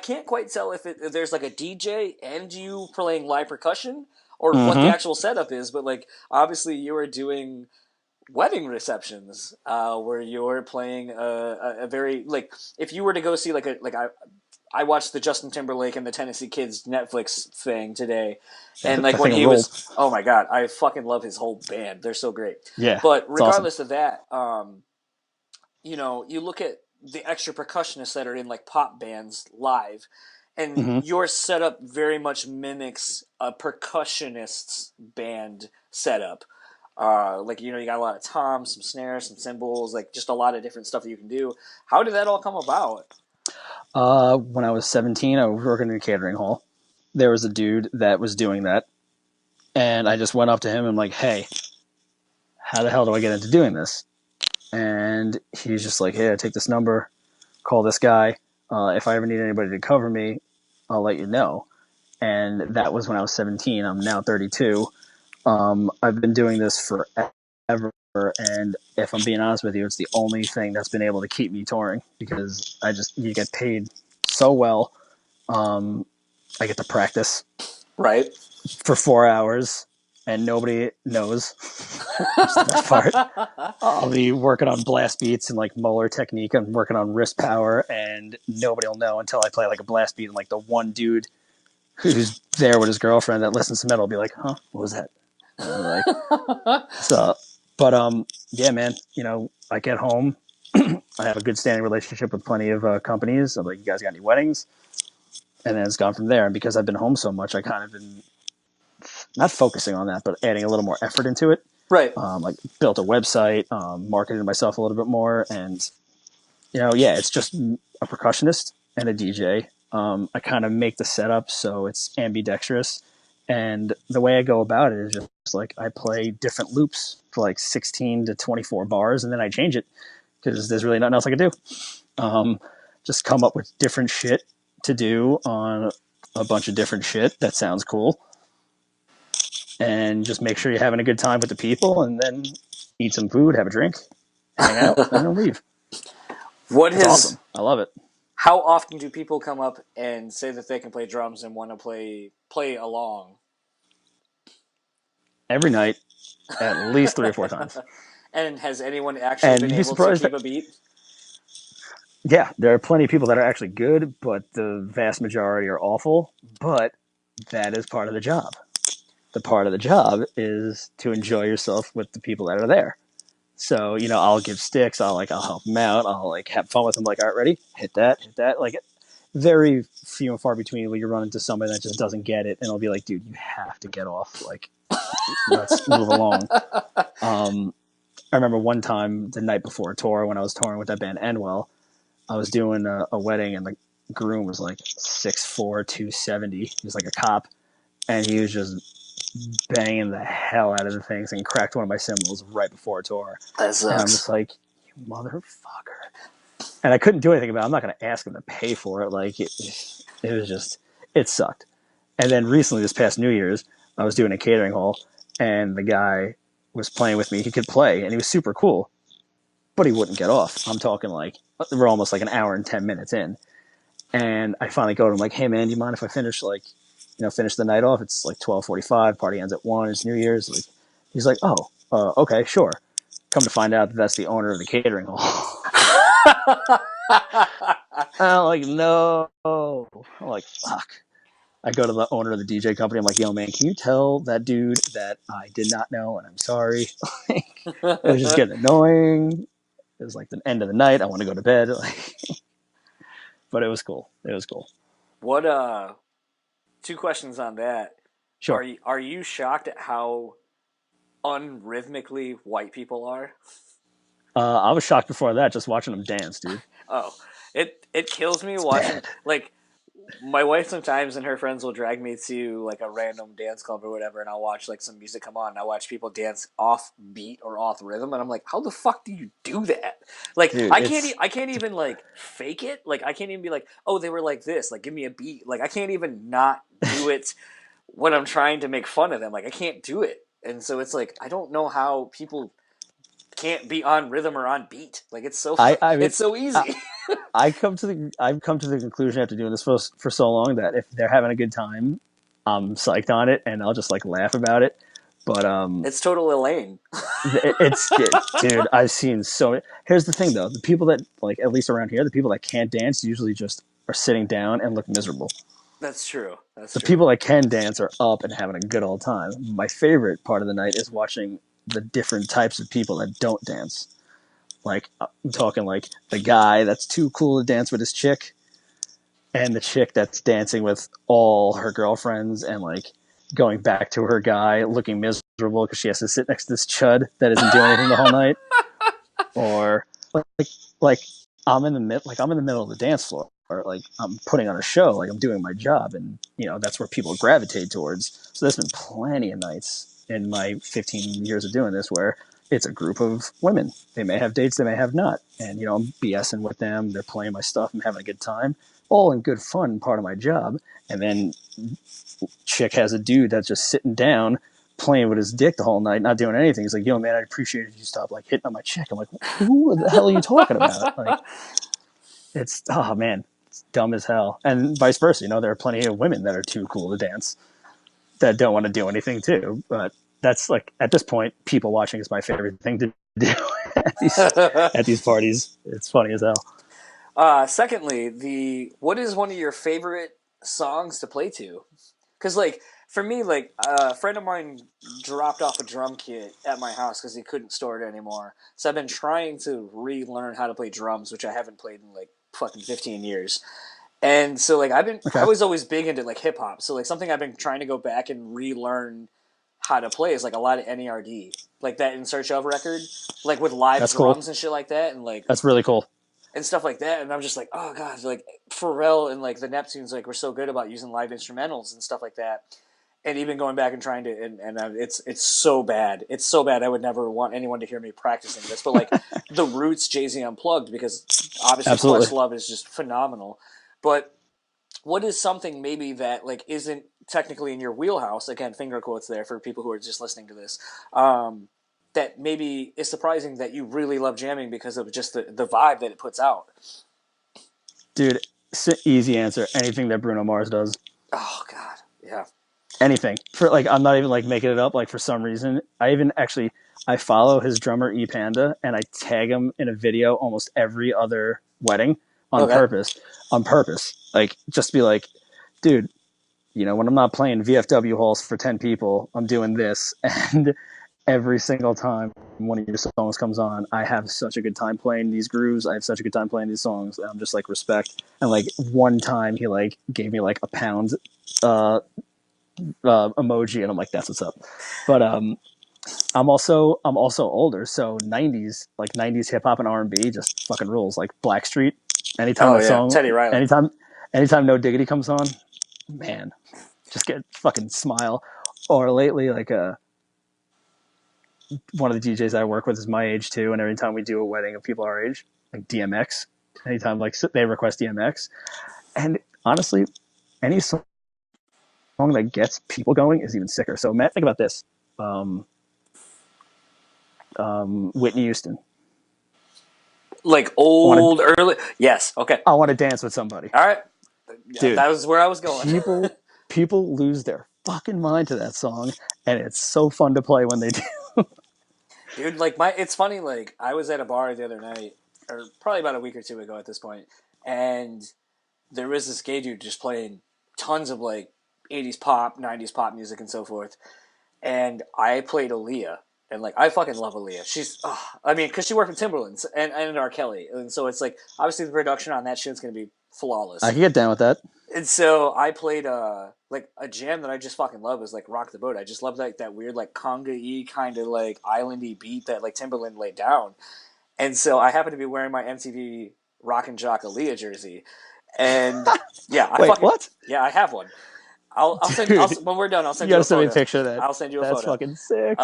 B: can't quite tell if there's like a DJ and you playing live percussion or what the
A: Mm-hmm.
B: actual setup is, but like obviously you are doing wedding receptions where you're playing a very like if you were to go see I watched the Justin Timberlake and the Tennessee Kids Netflix thing today,
A: Yeah,
B: and like
A: that
B: when
A: thing
B: he
A: rolled.
B: was, oh my god, I fucking love his whole band. They're so great.
A: Yeah.
B: But
A: It's awesome.
B: regardless of that, you look at the extra percussionists that are in like pop bands live, and
A: Mm-hmm.
B: your setup very much mimics a percussionist's band setup. You got a lot of toms, some snares, some cymbals, like just a lot of different stuff that you can do. How did that all come about?
A: When I was 17, I was working in a catering hall. There was a dude that was doing that, and I just went up to him and I'm like, "Hey, how the hell do I get into doing this?" And he's just like, "Hey, take this number, call this guy. If I ever need anybody to cover me, I'll let you know." And that was when I was 17. I'm now 32. I've been doing this forever, and if I'm being honest with you, it's the only thing that's been able to keep me touring because you get paid so well. Um, I get to practice
B: Right.
A: for 4 hours, and nobody knows. Which is the best part. I'll be working on blast beats and like molar technique. I'm working on wrist power, and nobody will know until I play like a blast beat. And like the one dude who's there with his girlfriend that listens to metal will be like, "Huh, what was that?" And I'm like, so. But yeah, man. I get home. I have a good standing relationship with plenty of companies. I'm like, "You guys got any weddings?" And then it's gone from there. And because I've been home so much, I kind of been not focusing on that, but adding a little more effort into it.
B: Right.
A: Like built a website, marketed myself a little bit more, and yeah, it's just a percussionist and a DJ. I kind of make the setup so it's ambidextrous, And the way I go about it is just like I play different loops for like 16 to 24 bars, and then I change it because there's really nothing else I can do. Um, just come up with different shit to do on a bunch of different shit that sounds cool, and just make sure you're having a good time with the people, and then eat some food, have a drink, hang out, and then leave.
B: What
A: It's
B: has
A: awesome. I love it.
B: How often do people come up and say that they can play drums and want to play along?
A: Every night, at least 3 or 4 times.
B: And has anyone actually
A: And
B: been
A: you'd be
B: able to
A: surprised
B: keep
A: that,
B: a beat?
A: yeah, there are plenty of people that are actually good, but the vast majority are awful. But that is part of the job. The part of the job is to enjoy yourself with the people that are there. So, I'll give sticks. I'll help them out. I'll have fun with them. Like, all right, ready? Hit that, hit that. Like, very few and far between when you run into somebody that just doesn't get it, and I'll be like, dude, you have to get off. Like, let's move along. I remember one time the night before a tour when I was touring with that band Endwell, I was doing a wedding, and the groom was like 6'4", 270. He was like a cop, and he was just banging the hell out of the things and cracked one of my cymbals right before a tour.
B: That
A: And I'm
B: sucks.
A: just like, you motherfucker. And I couldn't do anything about it. I'm not going to ask him to pay for it. Like, it was just, it sucked. And then recently, this past New Year's, I was doing a catering hall, and the guy was playing with me. He could play, and he was super cool, but he wouldn't get off. I'm talking like, we're almost like an hour and 10 minutes in. And I finally go to him like, hey, man, do you mind if I finish finish the night off? It's like 12:45. Party ends at 1. It's New Year's. Like, he's like, oh, okay, sure. Come to find out that that's the owner of the catering hall. I'm like, no. I'm like, fuck. I go to the owner of the DJ company. I'm like, yo, man, can you tell that dude that I did not know and I'm sorry? Like, it was just getting annoying. It was like the end of the night. I want to go to bed. Like, but it was cool. It was cool.
B: What two questions on that.
A: Sure.
B: Are you shocked at how unrhythmically white people are?
A: I was shocked before that just watching them dance, dude.
B: Oh, it kills me
A: It's
B: watching
A: bad.
B: like my wife sometimes and her friends will drag me to like a random dance club or whatever, and I'll watch like some music come on, and I watch people dance off beat or off rhythm, and I'm like, how the fuck do you do that? Like,
A: Dude,
B: I can't even like fake it. Like, I can't even be like, oh, they were like this. Like, give me a beat. Like, I can't even not do it when I'm trying to make fun of them. Like, I can't do it, and so it's like I don't know how people can't be on rhythm or on beat. Like,
A: I mean,
B: it's so
A: I,
B: easy.
A: I've come to the conclusion after doing this for so long that if they're having a good time, I'm psyched on it and I'll just like laugh about it. But
B: It's total Elaine.
A: dude, I've seen so many. Here's the thing though, the people that like at least around here, the people that can't dance usually just are sitting down and look miserable.
B: That's true. That's
A: The
B: true.
A: people that can dance are up and having a good old time. My favorite part of the night is watching the different types of people that don't dance. Like I'm talking like the guy that's too cool to dance with his chick, and the chick that's dancing with all her girlfriends and like going back to her guy looking miserable because she has to sit next to this chud that isn't doing anything the whole night. Or like I'm in the middle of the dance floor, or like I'm putting on a show, like I'm doing my job, and that's where people gravitate towards. So there's been plenty of nights in my 15 years of doing this where it's a group of women. They may have dates, they may have not, and I'm BSing with them. They're playing my stuff. I'm having a good time, all in good fun, part of my job. And then chick has a dude that's just sitting down playing with his dick the whole night, not doing anything. He's like, yo, man, I'd appreciate it if you stop like hitting on my chick. I'm like, who the hell are you talking about? Like, it's, oh man, it's dumb as hell. And vice versa, there are plenty of women that are too cool to dance that don't want to do anything too. But that's like, at this point, people watching is my favorite thing to do at these parties. It's funny as hell.
B: Secondly, the what is one of your favorite songs to play to? Because like for me, like a friend of mine dropped off a drum kit at my house because he couldn't store it anymore. So I've been trying to relearn how to play drums, which I haven't played in like fucking 15 years. And so like I
A: Okay.
B: was always big into like hip hop. So like something I've been trying to go back and relearn how to play is like a lot of NERD, like that In Search of record, like with live
A: That's cool.
B: drums and shit like that, and like
A: That's really cool.
B: and stuff like that. And I'm just like, oh god, like Pharrell and like the Neptunes like were so good about using live instrumentals and stuff like that. and even going back and trying to, it's so bad. It's so bad. I would never want anyone to hear me practicing this. But like the Roots Jay Z Unplugged, because obviously
A: Absolutely.
B: Questlove is just phenomenal. But what is something maybe that like isn't technically in your wheelhouse? Again, finger quotes there for people who are just listening to this. That maybe is surprising that you really love jamming because of just the vibe that it puts out.
A: Dude, easy answer. Anything that Bruno Mars does.
B: Oh God, yeah.
A: Anything. For like I'm not even like making it up, like for some reason. I even actually I follow his drummer E Panda and I tag him in a video almost every other wedding on
B: Okay.
A: purpose. On purpose. Like just be like, dude, when I'm not playing VFW halls for 10 people, I'm doing this. And every single time one of your songs comes on, I have such a good time playing these grooves. I have such a good time playing these songs. And I'm just like, respect. And like one time he like gave me like a pound uh, emoji, and I'm like, that's what's up. But I'm also older, so 90s hip hop and R&B just fucking rules. Like Blackstreet, anytime
B: Oh
A: that
B: yeah,
A: song,
B: Teddy Riley.
A: anytime No Diggity comes on, man, just get fucking smile. Or lately, like one of the DJs I work with is my age too, and every time we do a wedding of people our age, like DMX, anytime like they request DMX, and honestly, any song that gets people going is even sicker. So Matt, think about this: um, Whitney Houston.
B: Like
A: I want
B: old
A: to
B: early. Yes. Okay.
A: I want to dance with somebody,
B: All right. Yeah,
A: dude.
B: that was where I was going.
A: People lose their fucking mind to that song, and it's so fun to play when they do.
B: Dude, like my it's funny, like I was at a bar the other night, or probably about a week or two ago at this point, and there was this gay dude just playing tons of like 80s pop, 90s pop music and so forth. And I played Aaliyah. And like I fucking love Aaliyah. She's, I mean, because she worked with Timberlands and R. Kelly, and so it's like obviously the production on that shit's gonna be
A: I
B: flawless.
A: can get down with that.
B: And so I played like a jam that I just fucking love is like Rock the Boat. I just love like that weird like conga y kind of like islandy beat that like Timberland laid down. And so I happen to be wearing my MTV Rock and Jock Aaliyah jersey, and yeah, I
A: Wait,
B: fucking
A: what,
B: yeah, I have one. I'll send you.
A: dude?
B: When we're done, I'll
A: You
B: send you
A: gotta
B: a
A: send me a
B: photo.
A: picture of that.
B: I'll send you a
A: That's
B: photo.
A: fucking sick.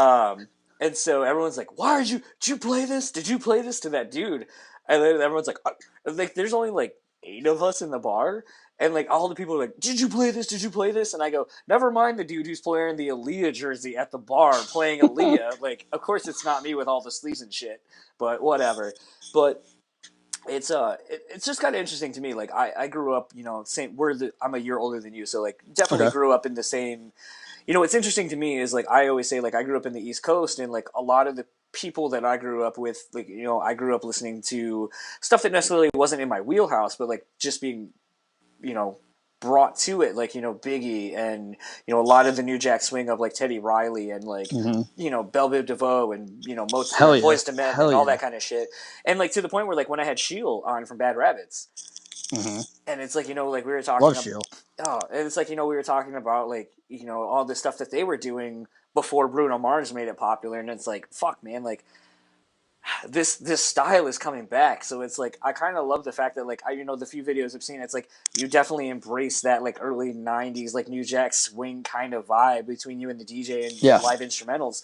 B: And so everyone's like, "Why did you play this? Did you play this to that dude?" And then everyone's like, there's only like 8 of us in the bar, and like all the people are like, "Did you play this? Did you play this?" And I go, "Never mind the dude who's wearing the Aaliyah jersey at the bar playing Aaliyah. Like, of course it's not me with all the sleeves and shit, but whatever." But it's just kind of interesting to me. Like I grew up, same. I'm a year older than you, so like definitely
A: Okay.
B: grew up in the same. What's interesting to me is like I always say like I grew up in the East Coast, and like a lot of the people that I grew up with, like I grew up listening to stuff that necessarily wasn't in my wheelhouse, but like just being you know brought to it, like Biggie and a lot of the New Jack Swing of like Teddy Riley and like
A: Mm-hmm.
B: Belle Biv DeVoe and
A: Hell yeah.
B: Boyz II Men and
A: Hell
B: all
A: yeah.
B: that kind of shit, and like to the point where like when I had Shield on from Bad Rabbits,
A: Mm-hmm.
B: and it's like like we were talking
A: Love
B: about,
A: Shield.
B: oh, and it's like we were talking about like all the stuff that they were doing before Bruno Mars made it popular, and it's like fuck man, like this style is coming back. So it's like I kind of love the fact that like the few videos I've seen, it's like you definitely embrace that like early '90s like New Jack Swing kind of vibe between you and the DJ and
A: Yeah,
B: live instrumentals,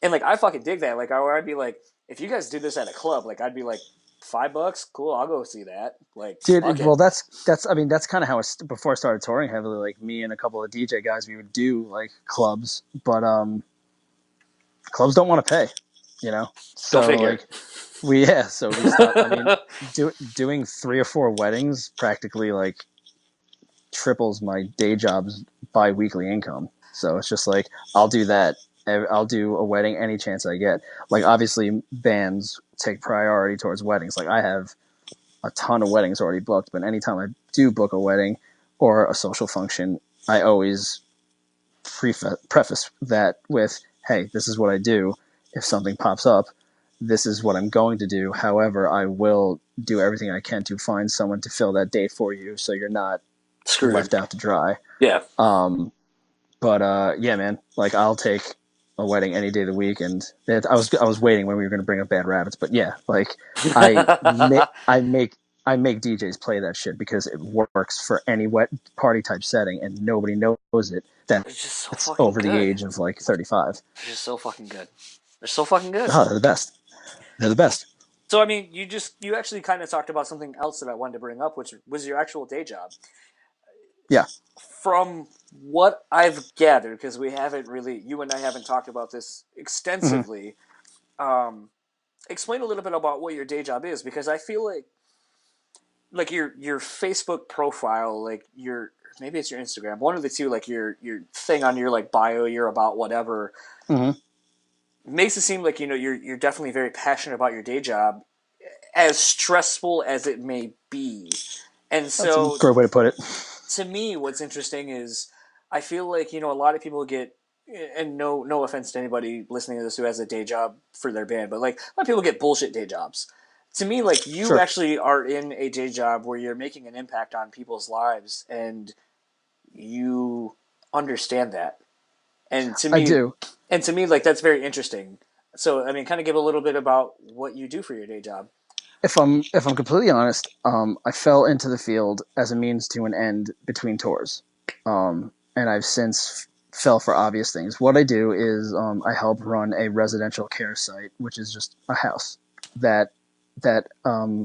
B: and like I fucking dig that. Like I'd be like, if you guys did this at a club, like I'd be like, $5, cool, I'll go see that. Like fuck
A: dude.
B: it.
A: Well, that's. I mean, that's kind of how before I started touring heavily. Like me and a couple of DJ guys, we would do like clubs, but clubs don't want to pay, you know.
B: Go
A: So
B: figure.
A: like so we stopped. I mean, doing 3 or 4 weddings practically like triples my day job's bi-weekly income. So it's just like I'll do that. I'll do a wedding any chance I get. Like obviously bands take priority towards weddings. Like I have a ton of weddings already booked, but anytime I do book a wedding or a social function, I always preface that with, "Hey, this is what I do. If something pops up, this is what I'm going to do. However, I will do everything I can to find someone to fill that date for you, so you're not
B: Screwed.
A: left out to dry."
B: Yeah.
A: But yeah, man, like I'll take a wedding any day of the week, and I was waiting when we were going to bring up Bad Rabbits, but yeah, like I make I make I make DJs play that shit because it works for any wet party type setting, and nobody knows it.
B: They're just so
A: That's
B: fucking
A: over the
B: good.
A: age of like 35.
B: They're just so fucking good. They're so fucking good.
A: Oh, they're the best. They're the best.
B: So I mean, you actually kind of talked about something else that I wanted to bring up, which was your actual day job.
A: Yeah.
B: From what I've gathered, because you and I haven't talked about this
A: Mm-hmm.
B: extensively. Explain a little bit about what your day job is, because I feel like your Facebook profile, like your maybe it's your Instagram, one of the two, like your thing on your like bio, you're about whatever,
A: Mm-hmm.
B: makes it seem like you're definitely very passionate about your day job, as stressful as it may be. And
A: That's a
B: so
A: great way to put it.
B: to me, what's interesting is I feel like a lot of people get, and no offense to anybody listening to this who has a day job for their band, but like a lot of people get bullshit day jobs. To me, like you
A: Sure.
B: actually are in a day job where you're making an impact on people's lives, and you understand that. And to
A: I
B: me,
A: do.
B: like that's very interesting. So I mean, kind of give a little bit about what you do for your day job.
A: If I'm completely honest, I fell into the field as a means to an end between tours, and I've since fell for obvious things. What I do is I help run a residential care site, which is just a house that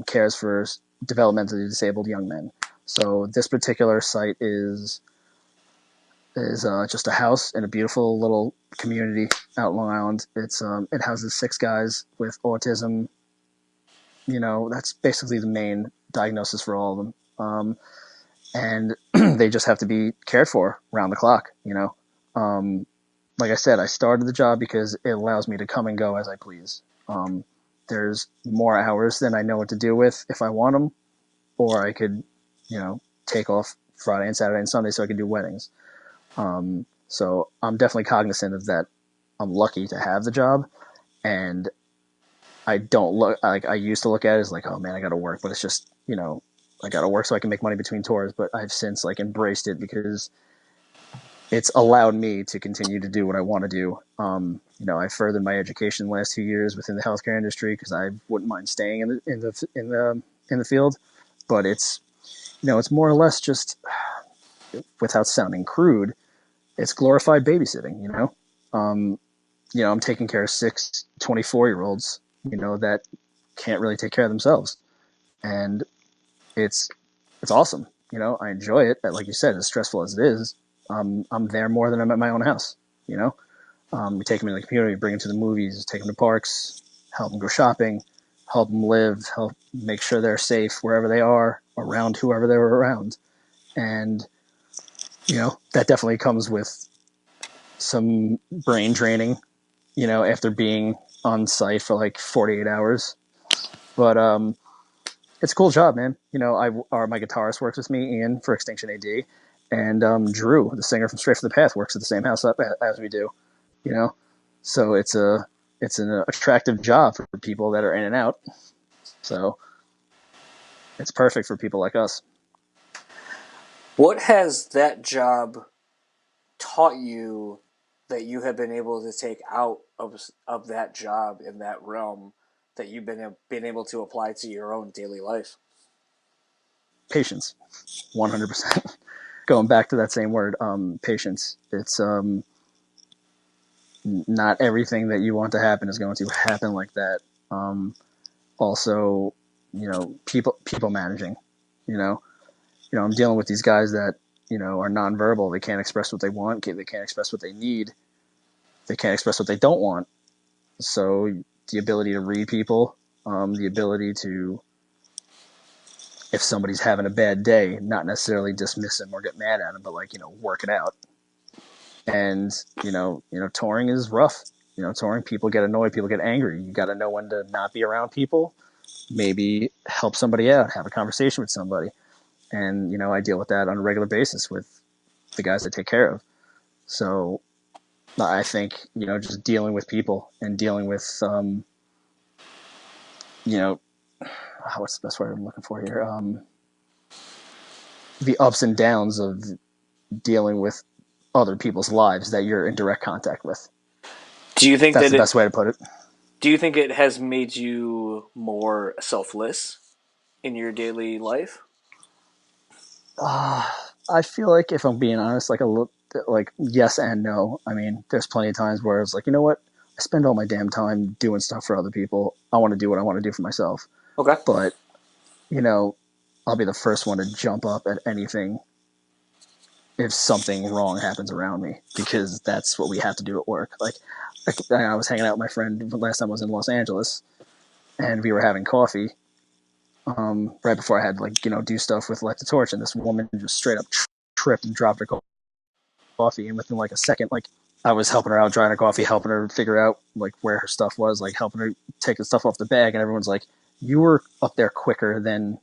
A: cares for developmentally disabled young men. So this particular site is just a house in a beautiful little community out in Long Island. It houses 6 guys with autism. That's basically the main diagnosis for all of them. And they just have to be cared for round the clock. Like I said, I started the job because it allows me to come and go as I please. There's more hours than I know what to do with if I want them, or I could, take off Friday and Saturday and Sunday so I could do weddings. So I'm definitely cognizant of that. I'm lucky to have the job, and I don't look like I used to look at it as like, oh man, I got to work, but it's just I got to work so I can make money between tours. But I've since like embraced it because it's allowed me to continue to do what I want to do. I furthered my education the last 2 years within the healthcare industry because I wouldn't mind staying in the field, but it's more or less just, without sounding crude, it's glorified babysitting. I'm taking care of 6 24-year-olds, that can't really take care of themselves, and it's it's awesome. I enjoy it. Like you said, as stressful as it is, I'm there more than I'm at my own house. We take them in the community, bring them to the movies, take them to parks, help them go shopping, help them live, help make sure they're safe wherever they are, around whoever they're around, and that definitely comes with some brain draining. After being on site for like 48 hours, but it's a cool job, man. My guitarist works with me, Ian, for Extinction AD, and Drew, the singer from Straight from the Path, works at the same house as we do. You know, so it's an attractive job for people that are in and out. So it's perfect for people like us.
B: What has that job taught you that you have been able to take out of that job in that realm that you've been able to apply to your own daily life?
A: Patience, 100%. Going back to that same word, patience. It's not everything that you want to happen is going to happen like that. Um, Also, people managing. You know, I'm dealing with these guys that are nonverbal. They can't express what they want. They can't express what they need. They can't express what they don't want. So the ability to read people, the ability to, if somebody's having a bad day, not necessarily dismiss them or get mad at them, but like work it out. And touring is rough. Touring, people get annoyed, people get angry. You got to know when to not be around people. Maybe help somebody out, have a conversation with somebody. And I deal with that on a regular basis with the guys I take care of. So I think just dealing with people and dealing with you know what's the best word I'm looking for here, the ups and downs of dealing with other people's lives that you're in direct contact with.
B: Do you think
A: That's
B: that
A: the best way to put it.
B: do you think it has made you more selfless? in your daily life?
A: I feel like if I'm being honest, like a little, like yes and no. I mean, there's plenty of times where it's like, you know what? I spend all my damn time doing stuff for other people. I want to do what I want to do for myself.
B: Okay.
A: But you know, I'll be the first one to jump up at anything if something wrong happens around me because that's what we have to do at work. Like, I was hanging out with my friend last time I was in Los Angeles, and we were having coffee. Right before I had to, like, do stuff with Light the Torch, and this woman just straight up tripped and dropped her coffee, and within like a second, like I was helping her out, drying her coffee, helping her figure out like where her stuff was, like helping her take the stuff off the bag, and everyone's like, "You were up there quicker than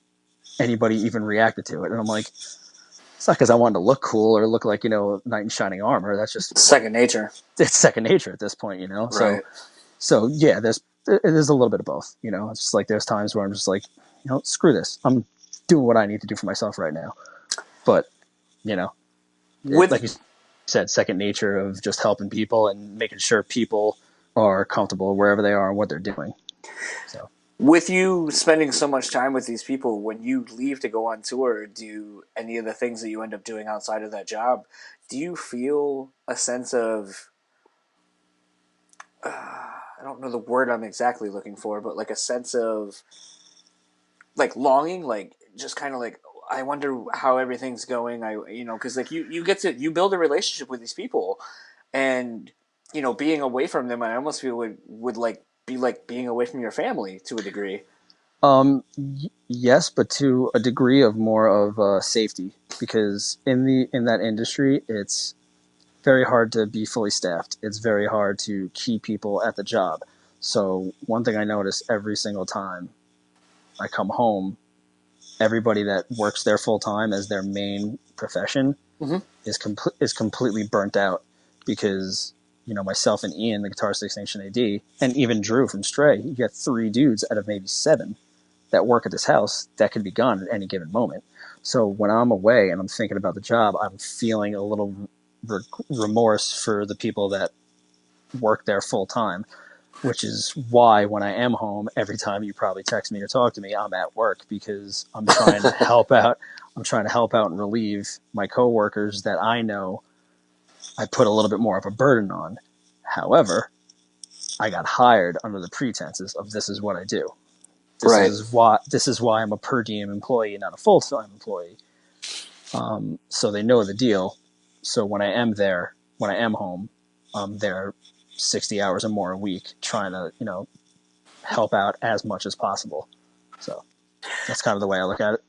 A: anybody even reacted to it," and I'm like, it's not because I wanted to look cool or look like knight in shining armor. That's just
B: It's second nature.
A: it's second nature at this point, So
B: Right.
A: yeah, there's a little bit of both. It's just like there's times where I'm just like, screw this. I'm doing what I need to do for myself right now. But you know, like
B: With
A: you said, second nature of just helping people and making sure people are comfortable wherever they are and what they're doing. So
B: with you spending so much time with these people, when you leave to go on tour, do any of the things that you end up doing outside of that job, do you feel a sense of I don't know the word I'm exactly looking for, but like a sense of like longing, like just kind of like I wonder how everything's going. Because like you get to you build a relationship with these people, and being away from them, I almost feel would like be like being away from your family to a degree.
A: yes, but to a degree of more of safety, because in that industry, it's very hard to be fully staffed. It's very hard to keep people at the job. So one thing I notice every single time I come home, everybody that works there full time as their main profession
B: Mm-hmm.
A: is completely burnt out because myself and Ian, the guitarist of Extinction AD, and even Drew from Stray, you get 3 dudes out of maybe 7 that work at this house that could be gone at any given moment. So when I'm away and I'm thinking about the job, I'm feeling a little remorse for the people that work there full time, which is why when I am home, every time you probably text me or talk to me, I'm at work because I'm trying to help out. I'm trying to help out and relieve my coworkers that I know I put a little bit more of a burden on. However, I got hired under the pretenses of this is what I do.
B: Right.
A: This is why I'm a per diem employee, not a full time employee. So they know the deal. So when I am there, when I am home, I'm there 60 hours or more a week, trying to help out as much as possible. So that's kind of the way I look at it.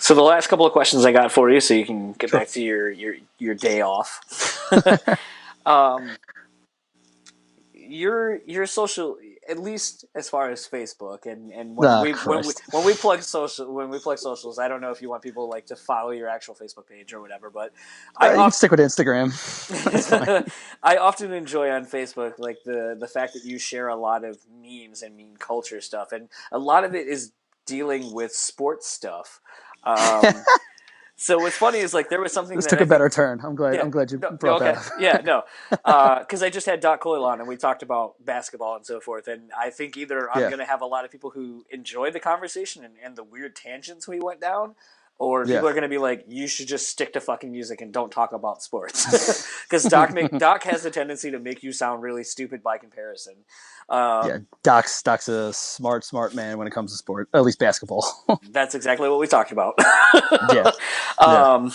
B: So the last couple of questions I got for you, so you can get
A: Sure.
B: back to your day off. um, your social, at least as far as Facebook, and
A: Ah, Christ.
B: when we plug socials, I don't know if you want people like to follow your actual Facebook page or whatever, but I
A: You can
B: often
A: stick with Instagram. That's fine.
B: I often enjoy on Facebook like the fact that you share a lot of memes and meme culture stuff, and a lot of it is dealing with sports stuff. Um, so what's funny is like there was something
A: This
B: that
A: took
B: I
A: a
B: think
A: better turn. I'm glad.
B: yeah.
A: I'm glad you
B: No,
A: brought that
B: okay.
A: up.
B: Yeah, no. Because I just had Doc Coyle on and we talked about basketball and so forth. And I think either I'm
A: Yeah.
B: going to have a lot of people who enjoy the conversation and the weird tangents we went down, or
A: Yeah.
B: people are going to be like, you should just stick to fucking music and don't talk about sports. Because Doc has the tendency to make you sound really stupid by comparison.
A: Yeah.
B: Um,
A: Doc's a smart man when it comes to sport, at least basketball.
B: that's exactly what we talked about.
A: Yeah. Yeah.
B: um,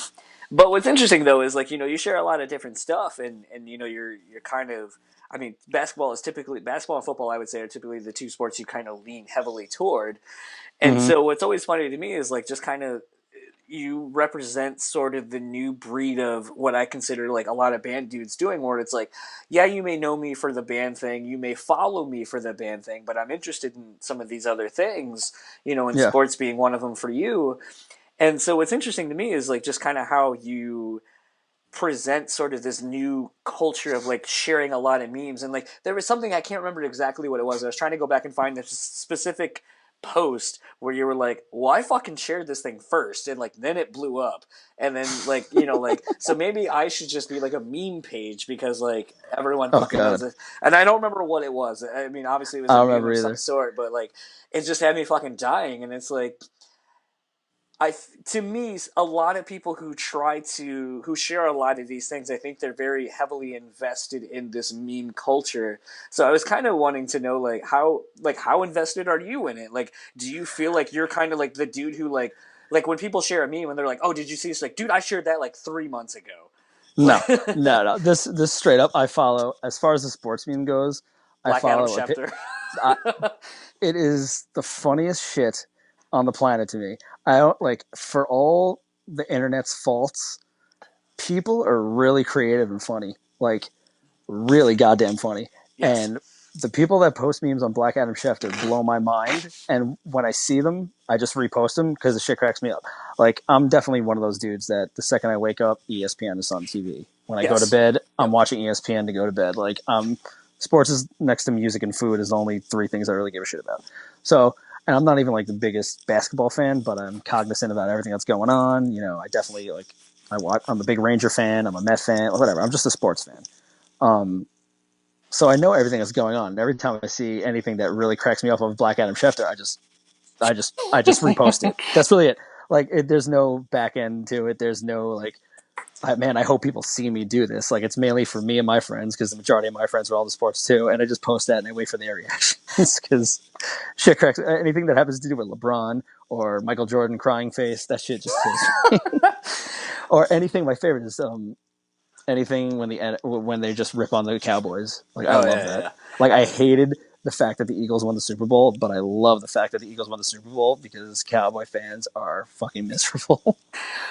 B: but what's interesting though is like you share a lot of different stuff, and you're kind of I mean basketball and football I would say are typically the two sports you kind of lean heavily toward, and
A: Mm-hmm.
B: so what's always funny to me is like just kind of you represent sort of the new breed of what I consider like a lot of band dudes doing, where it's like, yeah, you may know me for the band thing, you may follow me for the band thing, but I'm interested in some of these other things, and
A: Yeah.
B: sports being one of them for you. And so what's interesting to me is like just kind of how you present sort of this new culture of like sharing a lot of memes. And like there was something I can't remember exactly what it was. I was trying to go back and find this specific post where you were like, well, I fucking shared this thing first and like then it blew up. And then like, like so maybe I should just be like a meme page because like everyone
A: Oh
B: fucking knows
A: God.
B: it. And I don't remember what it was. I mean, obviously it was
A: I
B: a
A: don't
B: meme
A: remember
B: of some
A: either.
B: sort, but like it just had me fucking dying. And it's like to me, a lot of people who share a lot of these things, I think they're very heavily invested in this meme culture. So I was kind of wanting to know, how invested are you in it? Like, do you feel like you're kind of like the dude who like when people share a meme and they're like, oh, did you see this? Like, dude, I shared that like 3 months ago.
A: No, no, no. This straight up. I follow as far as the sports meme goes. I
B: Black Adam
A: follow a.
B: Schefter.
A: I, it is the funniest shit on the planet to me. I don't like for all the internet's faults. People are really creative and funny. Like really goddamn funny.
B: Yes.
A: And the people that post memes on Black Adam Schefter blow my mind. And when I see them, I just repost them because the shit cracks me up. Like, I'm definitely one of those dudes that the second I wake up, ESPN is on TV. When I go to
B: Yes.
A: bed, I'm
B: Yep.
A: watching ESPN to go to bed. Like, sports is next to music and food is the only three things I really give a shit about. So, and I'm not even like the biggest basketball fan, but I'm cognizant about everything that's going on. You know, I definitely like, I'm a big Ranger fan. I'm a Met fan, whatever. I'm just a sports fan. Um, so I know everything that's going on. And every time I see anything that really cracks me up of Black Adam Schefter, I just repost it. That's really it. Like, there's no back end to it. There's no like, man, I hope people see me do this. Like, it's mainly for me and my friends because the majority of my friends are all the sports too. And I just post that and I wait for their reactions because shit cracks. Anything that happens to do with LeBron or Michael Jordan crying face, that shit just kills me. Or anything. My favorite is anything when they just rip on the Cowboys. Like I
B: Oh
A: love
B: yeah,
A: that.
B: yeah.
A: Like I hated the fact that the Eagles won the Super Bowl, but I love the fact that the Eagles won the Super Bowl because Cowboy fans are fucking miserable.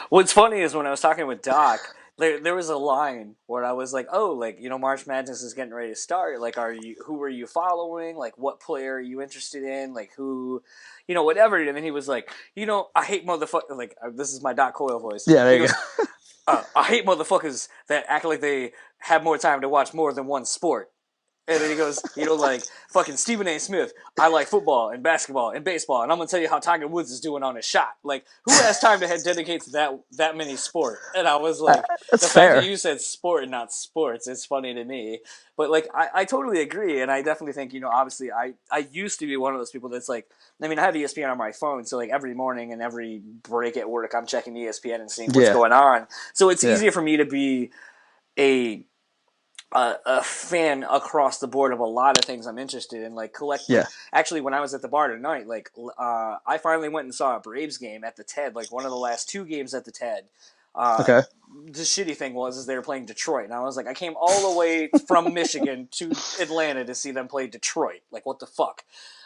B: What's funny is when I was talking with Doc, there was a line where I was like, "Oh, like March Madness is getting ready to start. Like, who are you following? Like, what player are you interested in? Like, who, whatever." And then he was like, I hate motherfuckers. Like, this is my Doc Coyle voice.
A: Yeah, there
B: He
A: you
B: goes,
A: go.
B: I hate motherfuckers that act like they have more time to watch more than one sport. And then he goes, like fucking Stephen A. Smith. I like football and basketball and baseball, and I'm gonna tell you how Tiger Woods is doing on his shot. Like, who has time to dedicate to that many sport? And I was like,
A: That's
B: the fact that
A: fair.
B: you said sport and not sports, it's funny to me. But like, I totally agree, and I definitely think obviously, I used to be one of those people that's like, I mean, I have ESPN on my phone, so like every morning and every break at work, I'm checking ESPN and seeing what's
A: Yeah,
B: going on. So it's
A: yeah,
B: easier for me to be a a fan across the board of a lot of things I'm interested in.
A: yeah.
B: Actually, when I was at the bar tonight, I finally went and saw a Braves game at the TED, like one of the last two games at the TED. Uh,
A: Okay.
B: the shitty thing was is they were playing Detroit, and I was like, I came all the way from Michigan to Atlanta to see them play Detroit. Like, what the fuck?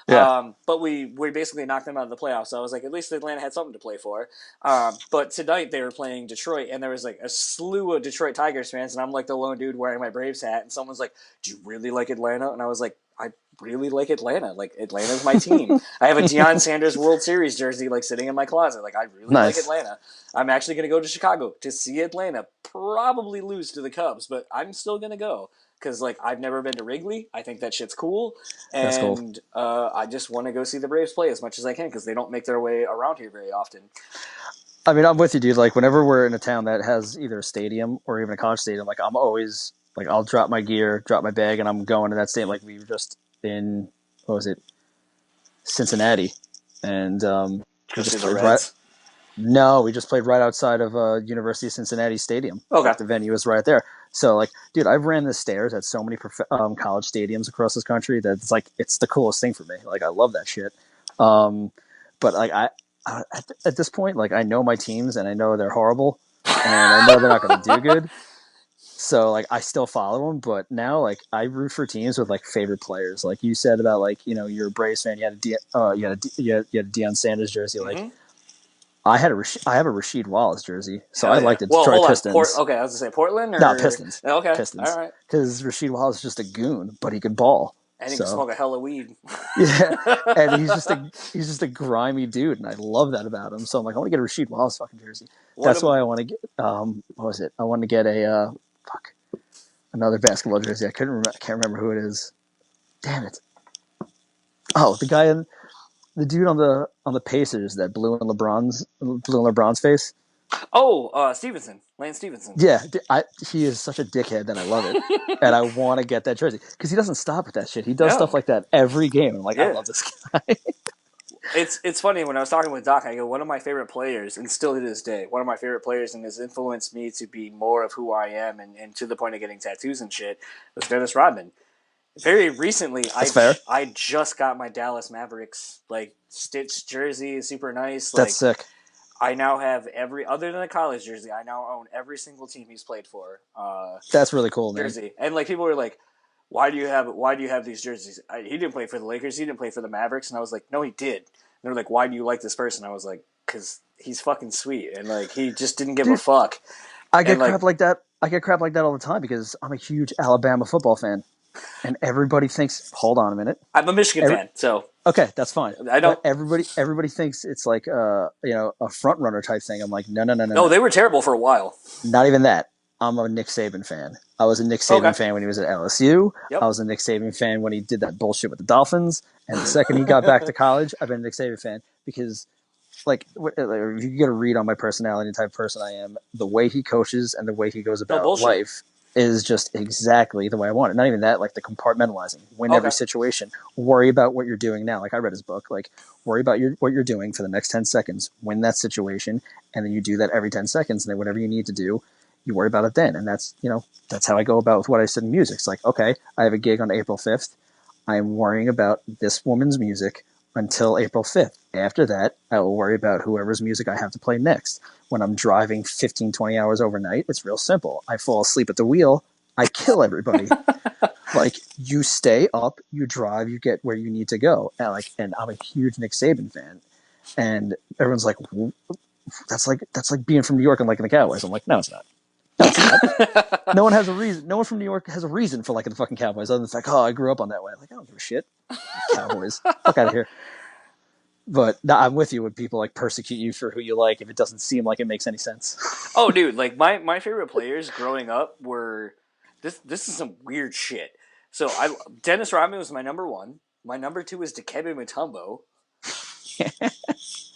A: Yeah.
B: But we basically knocked them out of the playoffs. So I was like, at least Atlanta had something to play for. But tonight they were playing Detroit, and there was like a slew of Detroit Tigers fans, and I'm like the lone dude wearing my Braves hat, and someone's like, "Do you really like Atlanta?" And I was like, "I really like Atlanta. Like Atlanta's my team. I have a Deion Sanders World Series jersey like sitting in my closet. Like I really like
A: Nice.
B: Atlanta. I'm actually gonna go to Chicago to see Atlanta probably lose to the Cubs, but I'm still gonna go." Because like I've never been to Wrigley, I think that shit's cool,
A: That's cool.
B: and I just want to go see the Braves play as much as I can because they don't make their way around here very often.
A: I mean, I'm with you, dude. Like, whenever we're in a town that has either a stadium or even a college stadium, like, I'm always like, I'll drop my gear, drop my bag, and I'm going to that stadium. Like, we were just in what was it, Cincinnati, and we
B: Go see
A: just
B: the
A: played right.
B: Reds.
A: No, we just played right outside of University of Cincinnati Stadium.
B: Okay.
A: Like the venue is right there. So like, dude, I've ran the stairs at so many college stadiums across this country that it's the coolest thing for me. Like I love that shit. Um, but like at this point, like I know my teams and I know they're horrible, and I know they're not going to do good. So like I still follow them, but now like I root for teams with like favorite players. Like you said about like you're a Braves fan, you had a Deion Sanders jersey. Like
B: Mm-hmm.
A: I have a Rasheed Wallace jersey, so I
B: Hell yeah.
A: like the
B: Well,
A: Detroit
B: hold on.
A: Pistons.
B: Okay, I was gonna say Portland
A: No,
B: or
A: Pistons,
B: okay. All
A: Pistons,
B: right.
A: because Rasheed Wallace is just a goon, but he could ball.
B: And he can
A: So
B: smoke a hell of weed.
A: yeah, and he's just a grimy dude, and I love that about him. So I'm like, I want to get a Rasheed Wallace fucking jersey.
B: What
A: That's
B: am
A: why I want to get what was it? I want to get a fuck another basketball jersey. I can't remember who it is. Damn it! Oh, the dude on the Pacers that blew in LeBron's face.
B: Stevenson, Lance Stevenson.
A: Yeah, he is such a dickhead that I love it, and I want to get that jersey because he doesn't stop with that shit. He does stuff
B: No.
A: like that every game. I'm like, I
B: Yeah.
A: love this guy.
B: It's funny when I was talking with Doc. I go, one of my favorite players, and still to this day, one of my favorite players, and has influenced me to be more of who I am, and to the point of getting tattoos and shit, was Dennis Rodman. Very recently,
A: That's fair.
B: I just got my Dallas Mavericks like stitched jersey, super nice.
A: That's
B: Like
A: sick.
B: I now have every other than a college jersey. I now own every single team he's played for.
A: That's really cool, man.
B: Jersey, and like people were like, why do you have these jerseys? He didn't play for the Lakers. He didn't play for the Mavericks." And I was like, "No, he did." And they're like, "Why do you like this person?" I was like, "Cause he's fucking sweet, and like he just didn't give a
A: Dude,
B: fuck."
A: I
B: And
A: get
B: like
A: crap like that. I get crap like that all the time because I'm a huge Alabama football fan, and everybody thinks. Hold on a minute.
B: I'm a Michigan
A: Every,
B: fan, so
A: okay, that's fine.
B: I
A: But
B: don't.
A: everybody thinks it's like a front runner type thing. I'm like, no, no, no, no,
B: No,
A: no.
B: they were terrible for a while.
A: Not even that. I'm a Nick Saban fan. I was a Nick
B: Okay.
A: Saban fan when he was at LSU. I
B: Yep.
A: was a Nick Saban fan when he did that bullshit with the Dolphins. And the second he got back to college, I've been a Nick Saban fan because, if you get a read on my personality and type of person I am, the way he coaches and the way he goes
B: No
A: about
B: bullshit.
A: life is just exactly the way I want it. Not even that, like the compartmentalizing, win every
B: Okay.
A: situation, worry about what you're doing now. Like I read his book, like worry about what you're doing for the next 10 seconds, win that situation, and then you do that every 10 seconds, and then whatever you need to do, you worry about it then. And that's how I go about with what I said in music. It's like, okay, I have a gig on April 5th. I am worrying about this woman's music until April 5th. After that, I will worry about whoever's music I have to play next. When I'm driving 15, 20 hours overnight, it's real simple. I fall asleep at the wheel, I kill everybody. Like, you stay up, you drive, you get where you need to go. And I'm a huge Nick Saban fan. And everyone's like, that's like being from New York and liking the Cowboys. I'm like, no, it's not. No, it's not. No one has a reason. No one from New York has a reason for liking the fucking Cowboys other than the fact, oh, I grew up on that way. I'm like, I don't give a shit. Cowboys. Fuck out of here. But no, I'm with you when people like persecute you for who you like if it doesn't seem like it makes any sense.
B: Oh, dude, like my favorite players growing up were this is some weird shit. So I Dennis Rodman was my number one. My number two is Dikembe Mutombo.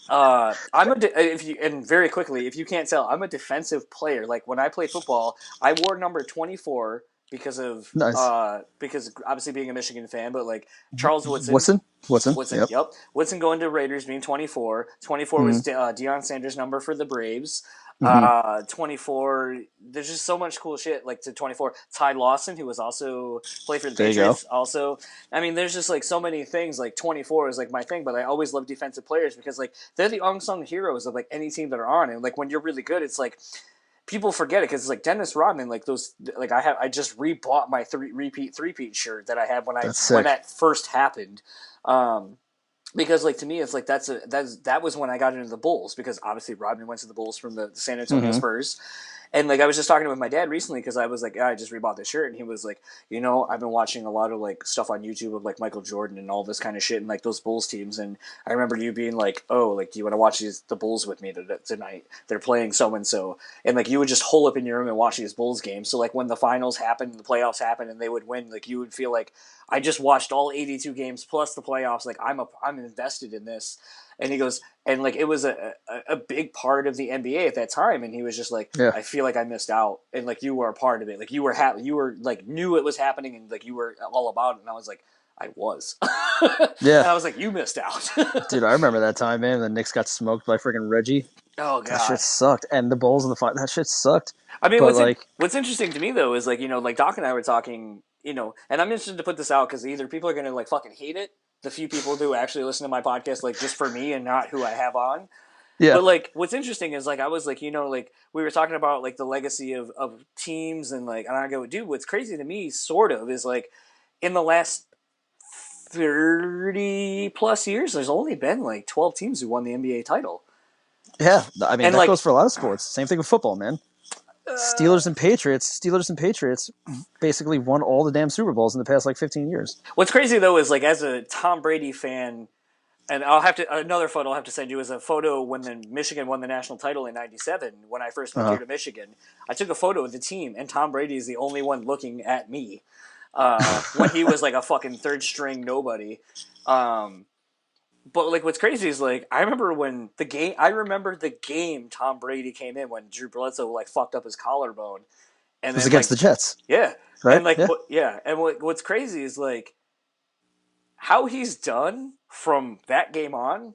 B: I'm a if you and very quickly, if you can't tell, I'm a defensive player. Like when I played football, I wore number 24
A: Nice.
B: because obviously being a Michigan fan, but like Charles Woodson,
A: Woodson? Woodson.
B: Woodson,
A: Yep.
B: yep, Woodson going to Raiders being 24. 24
A: Mm-hmm.
B: was Deion Sanders' number for the Braves.
A: Mm-hmm.
B: 24. There's just so much cool shit. Like to 24, Ty Lawson, who was also played for the
A: There you go.
B: Patriots. Also, I mean, there's just like so many things. Like 24 is like my thing, but I always love defensive players because like they're the unsung heroes of like any team that are on. And like when you're really good, it's like people forget it because it's like Dennis Rodman. Like those, like I just rebought my three-peat shirt that I had
A: That's
B: when
A: sick.
B: that first happened. Um, because like to me it's like that was when I got into the Bulls because obviously Rodman went to the Bulls from the San Antonio
A: Mm-hmm.
B: Spurs. And like I was just talking with my dad recently because I was like, yeah, I just rebought this shirt, and he was like, I've been watching a lot of like stuff on YouTube of like Michael Jordan and all this kind of shit, and like those Bulls teams. And I remember you being like, oh, like do you want to watch the Bulls with me tonight? They're playing so and so, and like you would just hole up in your room and watch these Bulls games. So like when the finals happened, the playoffs happened, and they would win, like you would feel like I just watched all 82 games plus the playoffs. Like I'm invested in this. And he goes, and like it was a big part of the NBA at that time, and he was just like,
A: Yeah.
B: I feel like I missed out, and like you were a part of it, like you were happy, you were like knew it was happening, and like you were all about it, and I was like, I was, and
A: Yeah.
B: I was like, you missed out.
A: Dude, I remember that time, man. The Knicks got smoked by freaking Reggie.
B: Oh
A: That shit
B: god.
A: sucked. And the Bulls in the final. That shit sucked.
B: I mean,
A: But like,
B: what's interesting to me though is like like Doc and I were talking, and I'm interested to put this out because either people are gonna like fucking hate it, the few people who actually listen to my podcast like just for me and not who I have on.
A: yeah.
B: But like, what's interesting is like I was like, like we were talking about like the legacy of teams and I go, dude, what's crazy to me, sort of, is like in the last 30 plus years, there's only been like 12 teams who won the NBA title,
A: Yeah. I mean,
B: and
A: that goes
B: like,
A: for a lot of sports. Same thing with football, man. Steelers and Patriots basically won all the damn Super Bowls in the past like 15 years.
B: what's crazy though is like as a Tom Brady fan. And I'll have to another photo I'll have to send you is a photo when the Michigan won the national title in '97 when I first moved here
A: Uh-huh.
B: to Michigan. I took a photo of the team, and Tom Brady is the only one looking at me when he was like a fucking third string nobody. Um, but like what's crazy is like I remember the game Tom Brady came in when Drew Bledsoe like fucked up his collarbone,
A: It
B: and
A: was
B: then
A: against
B: like
A: the Jets,
B: yeah,
A: right?
B: and like
A: Yeah.
B: what's crazy is like how he's done from that game on.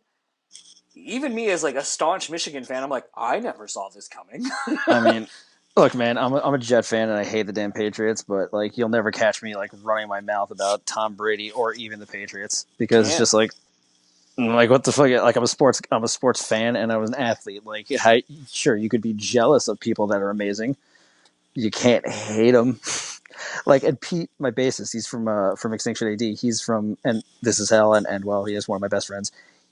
B: even me as like a staunch Michigan fan, I'm like, I never saw this coming.
A: I mean, look, man, I'm a Jet fan and I hate the damn Patriots, but like you'll never catch me like running my mouth about Tom Brady or even the Patriots because it's
B: Can't.
A: just like what the fuck? Like I'm a sports fan and I was an athlete. Like, sure, you could be jealous of people that are amazing. You can't hate them. Like, and Pete, my bassist, he's from Extinction AD. He's from, and this is hell, and Endwell. He is one of my best friends.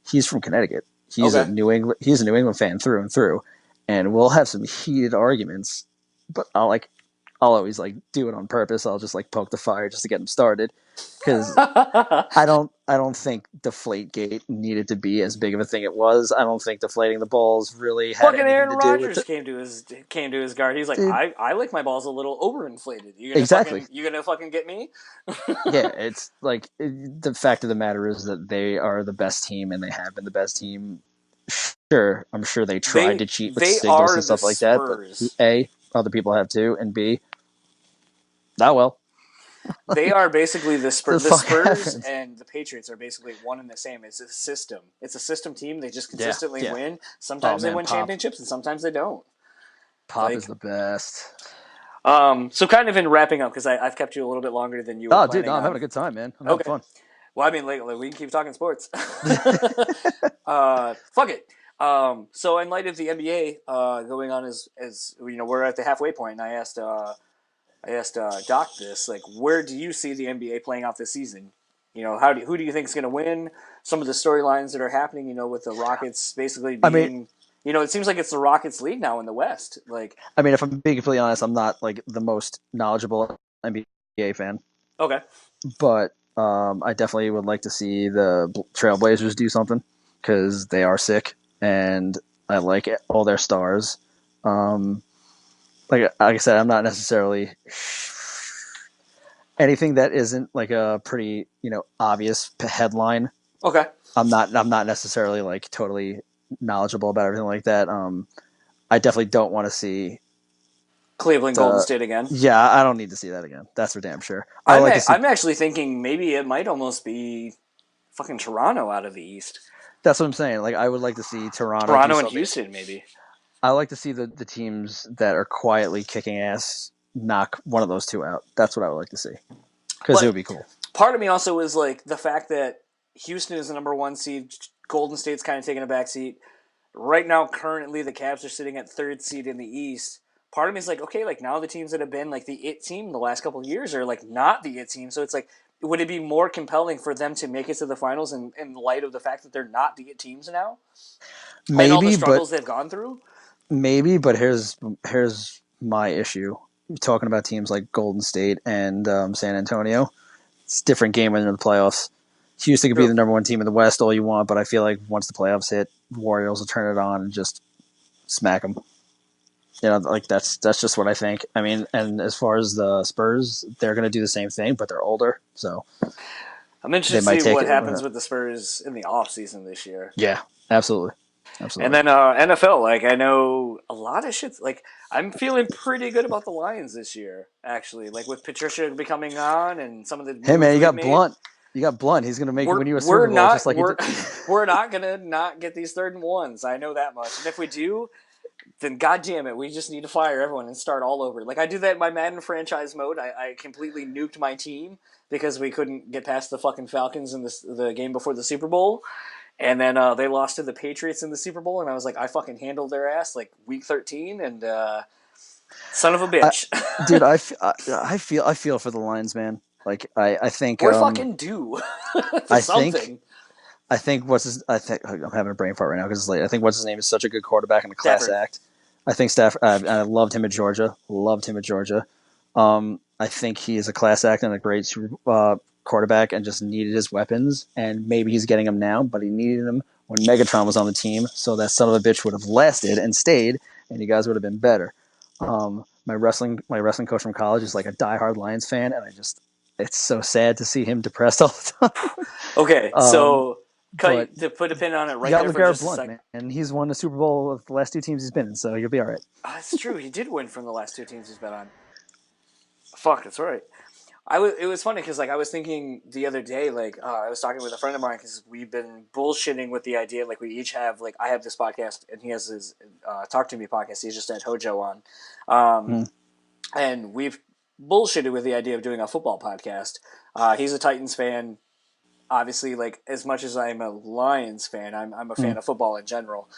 A: He's from Connecticut.
B: Okay.
A: He's a New England fan through and through, and we'll have some heated arguments. But I'll always like do it on purpose. I'll just like poke the fire just to get him started, because I don't think Deflategate needed to be as big of a thing it was. I don't think deflating the balls really had
B: Fucking
A: anything
B: Aaron
A: to do with
B: Rodgers
A: it.
B: came to his guard. He's like,
A: Dude,
B: I like my balls a little overinflated.
A: exactly.
B: You gonna fucking get me?
A: Yeah, it's like the fact of the matter is that they are the best team and they have been the best team. Sure, I'm sure they tried
B: they
A: to cheat with
B: they
A: signals
B: are
A: and
B: the
A: stuff like that, but
B: Spurs.
A: A, other people have too, and B, not well.
B: They are basically
A: The
B: The
A: fuck
B: Spurs
A: happens?
B: and the Patriots are basically one and the same. It's a system. It's a system team. They just
A: Yeah,
B: consistently
A: yeah.
B: win.
A: Oh
B: Sometimes they
A: man,
B: win championships, and sometimes they don't.
A: Pop is
B: Like,
A: the best.
B: so kind of in wrapping up because I've kept you a little bit longer than you were
A: Oh, dude,
B: planning
A: no, I'm having
B: on.
A: a good time, man. I'm having
B: Okay.
A: fun.
B: Well, I mean, like we can keep talking sports. Fuck it. So in light of the NBA going on as you know, we're at the halfway point, and I asked Doc this, like, where do you see the NBA playing out this season? You know, who do you think is going to win? Some of the storylines that are happening, you know, with the Rockets basically
A: I mean,
B: being, you know, it seems like it's the Rockets' league now in the West. Like,
A: if I'm being completely honest, I'm not like the most knowledgeable NBA fan,
B: okay,
A: but I definitely would like to see the Trailblazers do something because they are sick and I like all their stars. Um, like I said, I'm not necessarily anything that isn't like a pretty obvious headline.
B: okay,
A: I'm not necessarily like totally knowledgeable about everything like that. I definitely don't want to see
B: Cleveland, Golden
A: the.
B: State again.
A: Yeah, I don't need to see that again. That's for damn sure. I would like to see.
B: I'm actually thinking maybe it might almost be fucking Toronto out of the East.
A: That's what I'm saying. Like I would like to see Toronto do
B: Toronto and
A: something.
B: Houston, maybe.
A: I like to see the teams that are quietly kicking ass knock one of those two out. That's what I would like to see because it
B: But
A: would be cool.
B: part of me also is like the fact that Houston is the number one seed, Golden State's kind of taking a back seat. Right now, currently, the Cavs are sitting at third seed in the East. Part of me is like, okay, like now the teams that have been like the it team the last couple of years are like not the it team. So it's like, would it be more compelling for them to make it to the finals in light of the fact that they're not the it teams now and all the
A: Maybe, but
B: struggles they've gone through?
A: here's my issue. You're talking about teams like Golden State and San Antonio. It's a different game when they're in the playoffs. Houston could be
B: True.
A: the number one team in the West all you want, but I feel like once the playoffs hit, Warriors will turn it on and just smack them. Like that's just what I think. I mean, and as far as the Spurs, they're going to do the same thing, but they're older, so
B: I'm interested
A: they
B: to
A: might
B: see
A: take
B: what
A: it.
B: happens with the Spurs in the off season this year.
A: Yeah, absolutely,
B: And
A: absolutely.
B: then NFL, like I know a lot of shit. Like I'm feeling pretty good about the Lions this year, actually. Like with Patricia becoming on and some of the
A: Hey
B: moves
A: man, you
B: we've
A: got
B: made,
A: Blunt. You got Blunt. He's going to make
B: we're
A: win you a
B: we're
A: Super Bowl just
B: not
A: like he
B: we're
A: did.
B: we're not gonna not get these third and ones. I know that much. And if we do, then goddamn it, we just need to fire everyone and start all over. Like I do that in my Madden franchise mode. I completely nuked my team because we couldn't get past the fucking Falcons in the game before the Super Bowl. And then they lost to the Patriots in the Super Bowl, and I was like, I fucking handled their ass like week 13, and son of a
A: I,
B: bitch.
A: dude, I feel for the Lions, man. Like I think
B: We're fucking due for
A: I think
B: something.
A: I think I'm having a brain fart right now because it's late. I think what's his name is such a good quarterback and a class
B: Stafford.
A: act. I think Stafford. I loved him at Georgia. Loved him at Georgia. I think he is a class act and a great quarterback, and just needed his weapons. And maybe he's getting them now, but he needed them when Megatron was on the team, so that son of a bitch would have lasted and stayed, and you guys would have been better. My wrestling coach from college is like a diehard Lions fan, and it's so sad to see him depressed all the time.
B: Okay, so
A: But
B: to put a pin on it
A: you
B: right
A: got
B: there for
A: LeGarrette
B: just a
A: Blunt,
B: sec.
A: man, and he's won the Super Bowl of the last two teams he's been in, so you'll be all right.
B: That's true. He did win from the last two teams he's been on. Fuck, that's right. It was funny because like I was thinking the other day, like I was talking with a friend of mine because we've been bullshitting with the idea, like we each have, like I have this podcast and he has his Talk to Me podcast. He's just had Hojo on, um,
A: Mm,
B: and we've bullshitted with the idea of doing a football podcast. He's a Titans fan, obviously. Like as much as I'm a Lions fan, I'm a
A: mm,
B: fan of football in general.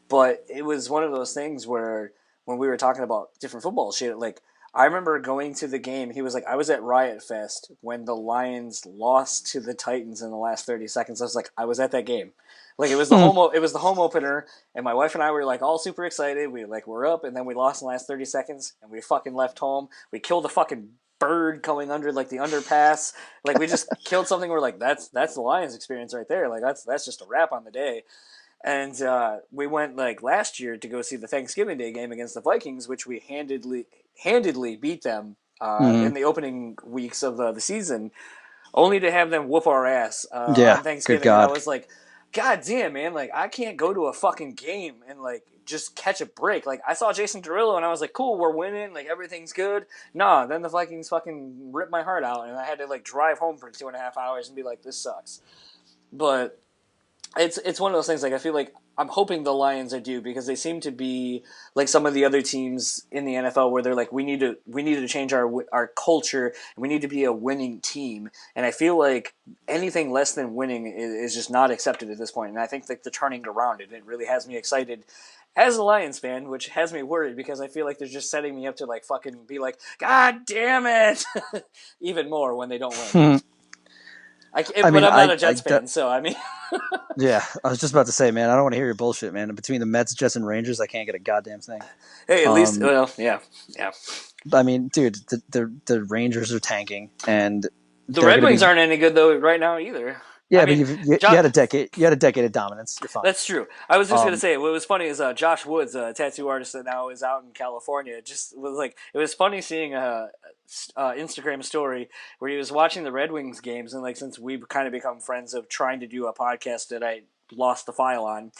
B: But it was one of those things where when we were talking about different football shit, like I remember going to the game. He was like, I was at Riot Fest when the Lions lost to the Titans in the last 30 seconds. I was like, I was at that game. Like
A: mm.
B: it was the home opener, and my wife and I were like all super excited. We like were up, and then we lost in the last 30 seconds, and we fucking left home. We killed a fucking bird going under like the underpass. Like we just killed something. We're like, that's the Lions experience right there. Like that's just a wrap on the day. And we went like last year to go see the Thanksgiving Day game against the Vikings, which we handedly beat them in
A: Mm.
B: the opening weeks of the season, only to have them whoop our ass
A: Yeah,
B: on
A: good
B: Thanksgiving. And I
A: God.
B: was like, God damn, man! Like I can't go to a fucking game and like just catch a break. Like I saw Jason Derulo and I was like, cool, we're winning, like everything's good. Nah, then the Vikings fucking ripped my heart out, and I had to like drive home for 2.5 hours and be like, this sucks. But it's one of those things. Like I feel like I'm hoping the Lions are due because they seem to be like some of the other teams in the NFL where they're like we need to change our culture and we need to be a winning team. And I feel like anything less than winning is just not accepted at this point. And I think that they're turning it around, and it really has me excited as a Lions fan, which has me worried because I feel like they're just setting me up to like fucking be like, God damn it, even more when they don't win.
A: I
B: But
A: mean,
B: I'm not a Jets fan, so I mean,
A: yeah, I was just about to say, man, I don't want to hear your bullshit, man. Between the Mets, Jets, and Rangers, I can't get a goddamn thing.
B: hey, at least,
A: Um,
B: well, yeah, yeah.
A: I mean, dude, the Rangers are tanking, and
B: The
A: they're
B: Red
A: gonna
B: Wings
A: be.
B: aren't any good though right now either. I
A: Yeah, but
B: mean,
A: you
B: jo-
A: had a decade. You had a decade of dominance. You're fine.
B: that's true. I was just gonna
A: Um,
B: say what was funny is Josh Woods, a tattoo artist that now is out in California. Just was like it was funny seeing a Instagram story where he was watching the Red Wings games, and like since we've kind of become friends of trying to do a podcast that I lost the file on,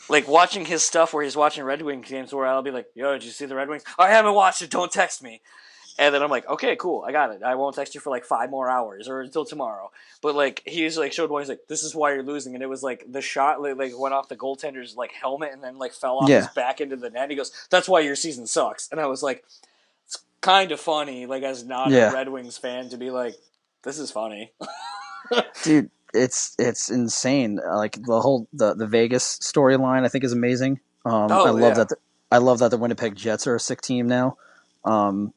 B: like watching his stuff where he's watching Red Wings games where I'll be like, "Yo, did you see the Red Wings? I haven't watched it. Don't text me." And then I'm like, okay, cool, I got it. I won't text you for like 5 more hours or until tomorrow. But like he's like showed one. He's like, this is why you're losing, and it was like the shot like went off the goaltender's like helmet and then like fell off his
A: yeah,
B: back into the net. He goes, that's why your season sucks. And I was like, it's kind of funny, like as not a
A: yeah,
B: Red Wings fan, to be like, this is funny.
A: dude, it's insane. Like the Vegas storyline, I think is amazing. I
B: Oh
A: love
B: yeah.
A: that. I love that the Winnipeg Jets are a sick team now. Um,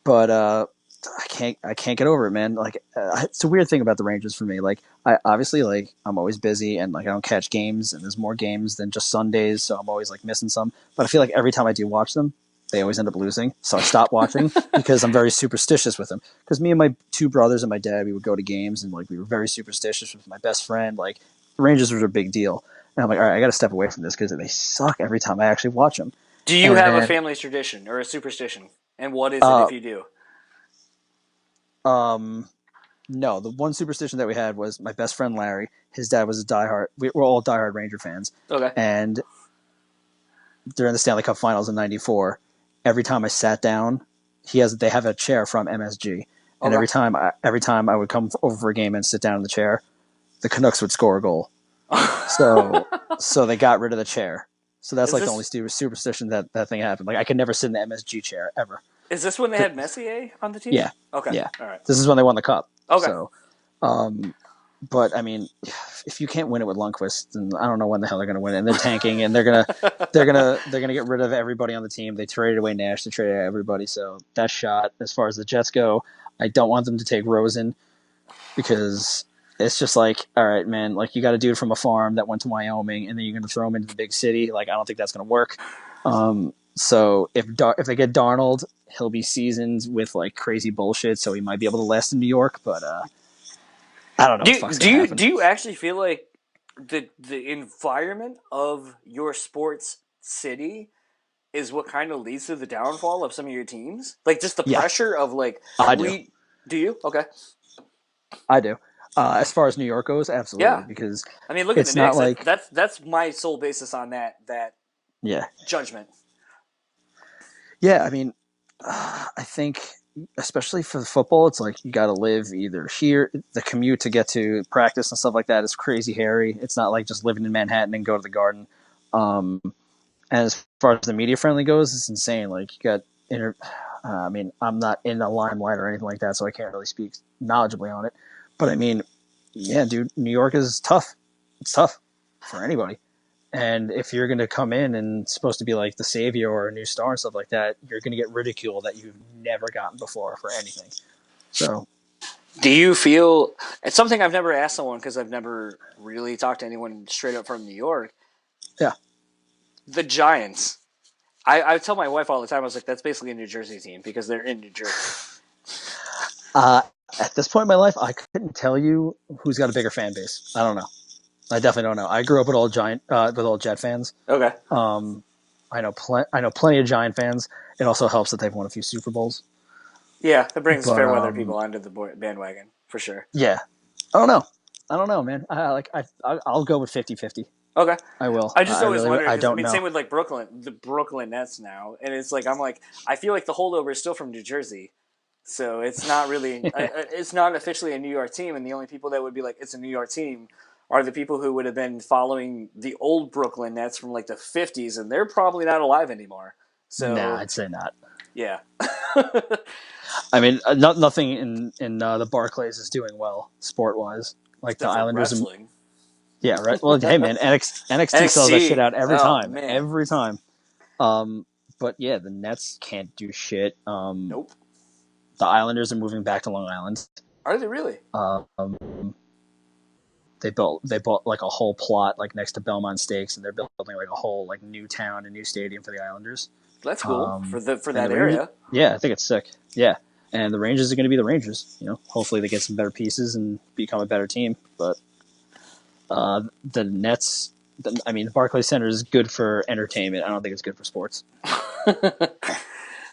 A: but I can't get over it, man. Like it's a weird thing about the Rangers for me. Like I obviously like I'm always busy and like I don't catch games and there's more games than just Sundays, so I'm always like missing some. But I feel like every time I do watch them, they always end up losing. So I stop watching because I'm very superstitious with them. Because me and my two brothers and my dad, we would go to games and like we were very superstitious with my best friend. Like the Rangers were a big deal. And I'm like, all right, I got to step away from this because they suck every time I actually watch them.
B: Do you
A: And
B: have a
A: then
B: family tradition or a superstition? And what is it
A: uh,
B: if you do?
A: um, no, the one superstition that we had was my best friend Larry. His dad was a diehard. We're all diehard Ranger fans,
B: Okay.
A: and during the Stanley Cup Finals in '94, every time I sat down, they have a chair from MSG, and
B: Okay.
A: every time I would come over for a game and sit down in the chair, the Canucks would score a goal. So so they got rid of the chair. So that's
B: is
A: like the only
B: this
A: superstition that thing happened. Like I could never sit in the MSG chair ever.
B: is this when they had Messier on the team?
A: Yeah,
B: Okay.
A: yeah.
B: All right.
A: This is when they won the cup.
B: Okay.
A: So um, but I mean, if you can't win it with Lundqvist, then I don't know when the hell they're going to win it. And they're tanking, and they're gonna get rid of everybody on the team. They traded away Nash, they traded everybody. So that shot, as far as the Jets go, I don't want them to take Rosen because it's just like, all right, man, like you got a dude from a farm that went to Wyoming, and then you're going to throw him into the big city. Like I don't think that's going to work. So if they get Darnold, he'll be seasoned with like crazy bullshit, so he might be able to last in New York, but I don't know what the fuck's gonna happen.
B: Do you actually feel like the environment of your sports city is what kind of leads to the downfall of some of your teams? Like just the
A: Yeah,
B: pressure of like
A: I do.
B: we do you? Okay.
A: I do. As far as New York goes, absolutely,
B: Yeah.
A: because
B: I mean, look at the
A: it's not
B: Knicks.
A: like,
B: That's my sole basis on that
A: yeah,
B: judgment.
A: yeah. I mean, I think especially for the football, it's like you got to live either here. The commute to get to practice and stuff like that is crazy hairy. It's not like just living in Manhattan and go to the Garden. Um, and as far as the media friendly goes, it's insane. Like you got I mean, I'm not in the limelight or anything like that, so I can't really speak knowledgeably on it. But I mean, yeah, dude, New York is tough. It's tough for anybody. And if you're going to come in and supposed to be like the savior or a new star and stuff like that, you're going to get ridiculed that you've never gotten before for anything. So,
B: Do you feel it's something I've never asked someone because I've never really talked to anyone straight up from New York?
A: yeah.
B: The Giants. I tell my wife all the time. I was like, that's basically a New Jersey team because they're in New Jersey.
A: Uh, at this point in my life, I couldn't tell you who's got a bigger fan base. I don't know. I definitely don't know. I grew up with all Jet fans.
B: Okay.
A: Um, I know plenty of Giant fans. It also helps that they've won a few Super Bowls.
B: Yeah, that brings
A: But
B: fair weather people onto the bandwagon for sure.
A: yeah, I don't know. I don't know, man. I'll go with 50-50.
B: Okay.
A: I will.
B: I just always wonder
A: I
B: because I
A: don't
B: mean,
A: know.
B: same with like Brooklyn, the Brooklyn Nets now, and it's like I'm like I feel like the holdover is still from New Jersey, so it's not really it's not officially a New York team, and the only people that would be like it's a New York team are the people who would have been following the old Brooklyn Nets from like the '50s, and they're probably not alive anymore.
A: Nah,
B: So
A: I'd say not.
B: yeah,
A: I mean, nothing in the Barclays is doing well sport wise. Like the
B: except for
A: Islanders, and
B: wrestling.
A: yeah, right. Well, hey, man, NXT sells that shit
B: NXT.
A: out every
B: Oh
A: time,
B: man,
A: every time. Um, but yeah, the Nets can't do shit.
B: nope.
A: The Islanders are moving back to Long Island.
B: Are they really?
A: Um, they bought like a whole plot like next to Belmont Stakes, and they're building like a whole like new town, a new stadium for the Islanders.
B: That's cool for
A: And
B: that
A: the Rangers,
B: area.
A: yeah, I think it's sick. Yeah, and the Rangers are going to be the Rangers. You know, hopefully they get some better pieces and become a better team. But the Nets, I mean, the Barclays Center is good for entertainment. I don't think it's good for sports.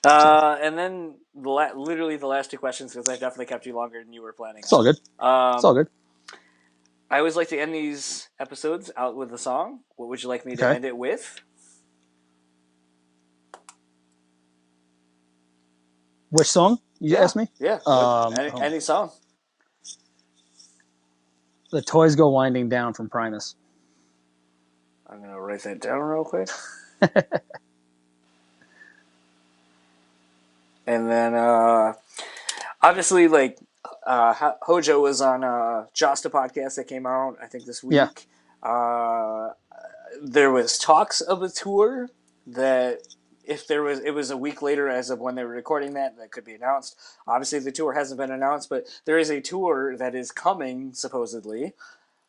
A: So
B: And then literally the last two questions because I definitely kept you longer than you were planning
A: it's all
B: on.
A: good. It's all good.
B: I always like to end these episodes out with a song. What would you like me to
A: Okay.
B: end it with?
A: Which song you
B: Yeah,
A: asked me?
B: yeah. Any song.
A: The Toys Go Winding Down from Primus.
B: I'm gonna write that down real quick. And then obviously like Hojo was on Josta podcast that came out I think this
A: Yeah.
B: week. Uh, there was talks of a tour that if there was it was a week later as of when they were recording that could be announced. Obviously the tour hasn't been announced, but there is a tour that is coming supposedly.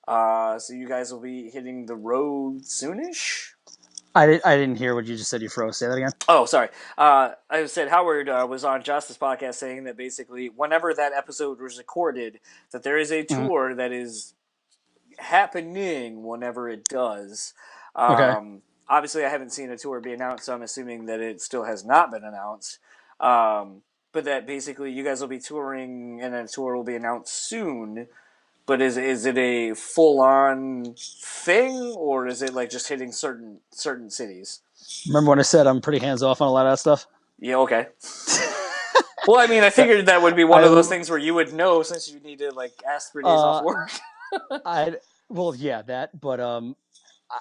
B: So you guys will be hitting the road soonish.
A: I didn't hear what you just said. You froze. Say that again.
B: Oh, sorry. I said Howard was on Justice podcast saying that basically whenever that episode was recorded, that there is a
A: Mm-hmm.
B: tour that is happening whenever it does.
A: Okay.
B: Obviously, I haven't seen a tour be announced, so I'm assuming that it still has not been announced. But that basically you guys will be touring, and a tour will be announced soon. But is it a full on thing, or is it like just hitting certain cities?
A: Remember when I said I'm pretty hands off on a lot of that stuff?
B: Yeah, okay. Well, I mean, I figured that would be one of those
A: I
B: things where you would know since you need to like ask for days off
A: uh
B: work.
A: I well yeah that but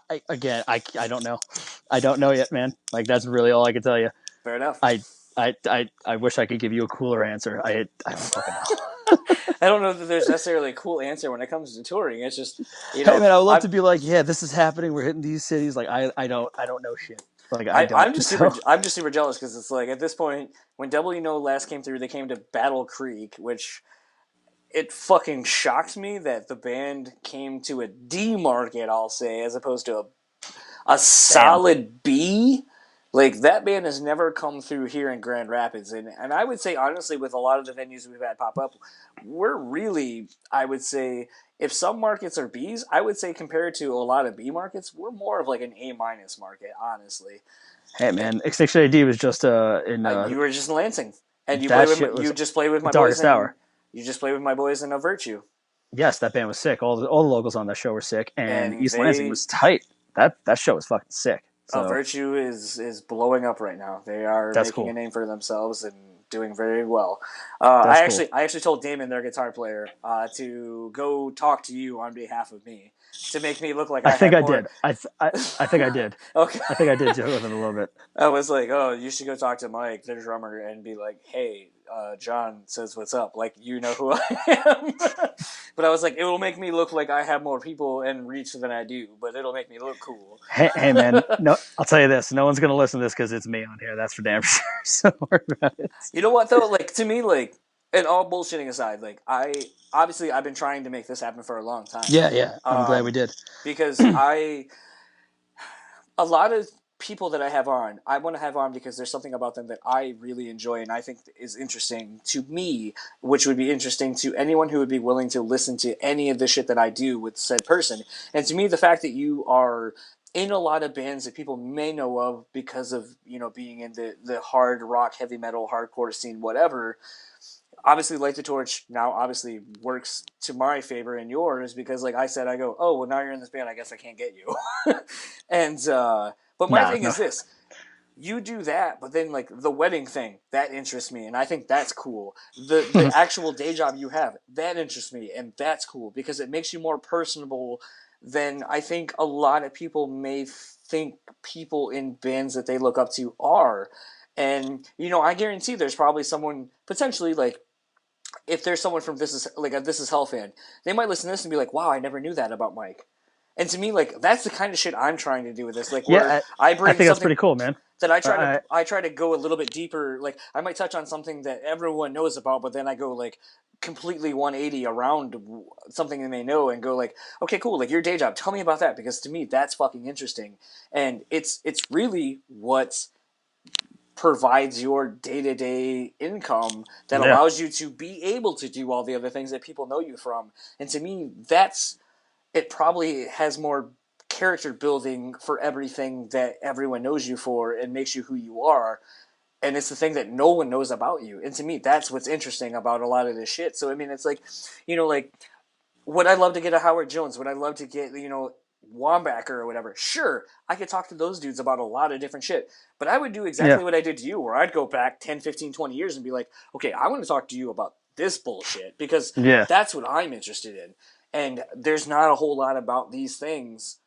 A: I don't know. I don't know yet, man. Like that's really all I can tell you.
B: Fair enough.
A: I wish I could give you a cooler answer. I don't fucking know.
B: I don't know that there's necessarily a cool answer when it comes to touring. It's just
A: Hey man, I would love to be like, yeah, this is happening. We're hitting these cities. Like I don't know shit. Like I don't. So
B: I'm just super jealous because it's like at this point when W No last came through, they came to Battle Creek, which it fucking shocked me that the band came to a D market. I'll say as opposed to a
A: damn.
B: solid B. Like that band has never come through here in Grand Rapids, and I would say honestly, with a lot of the venues we've had pop up, we're really I would say if some markets are Bs, I would say compared to a lot of B markets, we're more of like an A minus market, honestly.
A: Hey man, Extinction AD was just in
B: You were just in Lansing, and
A: that shit
B: you
A: was
B: just played with my boys
A: Darkest
B: in
A: Hour.
B: Virtue,
A: Yes, that band was sick. All the locals on that show were sick, and
B: and
A: East Lansing was tight. That show was fucking sick. So
B: Virtue is blowing up right now. They are
A: that's
B: making a
A: cool.
B: name for themselves, and doing very well.
A: That's cool.
B: I actually told Damon, their guitar player, to go talk to you on behalf of me to make me look like
A: I
B: I
A: think
B: had
A: I
B: more.
A: did. I think I did.
B: Okay.
A: I think I did joke with it a little bit.
B: I was like, oh, you should go talk to Mike, their drummer, and be like, hey, John says what's up. Like, you know who I am. But I was like, it will make me look like I have more people and reach than I do, but it'll make me look cool.
A: Hey, man, no, I'll tell you this: no one's gonna listen to this because it's me on here. That's for damn sure. So don't worry about it.
B: You know what though? Like to me, like, and all bullshitting aside, like I've been trying to make this happen for a long time.
A: Yeah, yeah. I'm glad we
B: Um,
A: did.
B: because a lot of people that I have on, I want to have on because there's something about them that I really enjoy and I think is interesting to me, which would be interesting to anyone who would be willing to listen to any of the shit that I do with said person. And to me, the fact that you are in a lot of bands that people may know of because of, you know, being in the hard rock, heavy metal, hardcore scene, whatever, obviously Light the Torch now obviously works to my favor and yours because like I said, I go, oh well, now you're in this band, I guess I can't get you. And but my
A: Nah,
B: thing
A: no.
B: is this: you do that, but then like the wedding thing that interests me, and I think that's cool. The actual day job you have that interests me, and that's cool because it makes you more personable than I think a lot of people may think people in bands that they look up to are. And you know, I guarantee there's probably someone potentially like if there's someone from This Is like a This Is Hell fan, they might listen to this and be like, "Wow, I never knew that about Mike." And to me, like that's the kind of shit I'm trying to do with this. Like where
A: Yeah,
B: I
A: I
B: bring
A: think that's
B: something
A: pretty cool, man.
B: that
A: I
B: I try to go a little bit deeper. Like I might touch on something that everyone knows about, but then I go like completely 180 around something they may know and go like, okay, cool. Like your day job, tell me about that because to me that's fucking interesting, and it's really what provides your day-to-day income that
A: yeah,
B: allows you to be able to do all the other things that people know you from. And to me, that's it probably has more character building for everything that everyone knows you for and makes you who you are. And it's the thing that no one knows about you. And to me, that's what's interesting about a lot of this shit. So I mean, it's like, you know, like would I love to get a Howard Jones? Would I love to get, you know, Wombacker or whatever? Sure, I could talk to those dudes about a lot of different shit. But I would do
A: yeah,
B: exactly what I did to you, where I'd go back 10, 15, 20 years and be like, okay, I want to talk to you about this bullshit because
A: yeah,
B: that's what I'm interested in. And there's not a whole lot about these things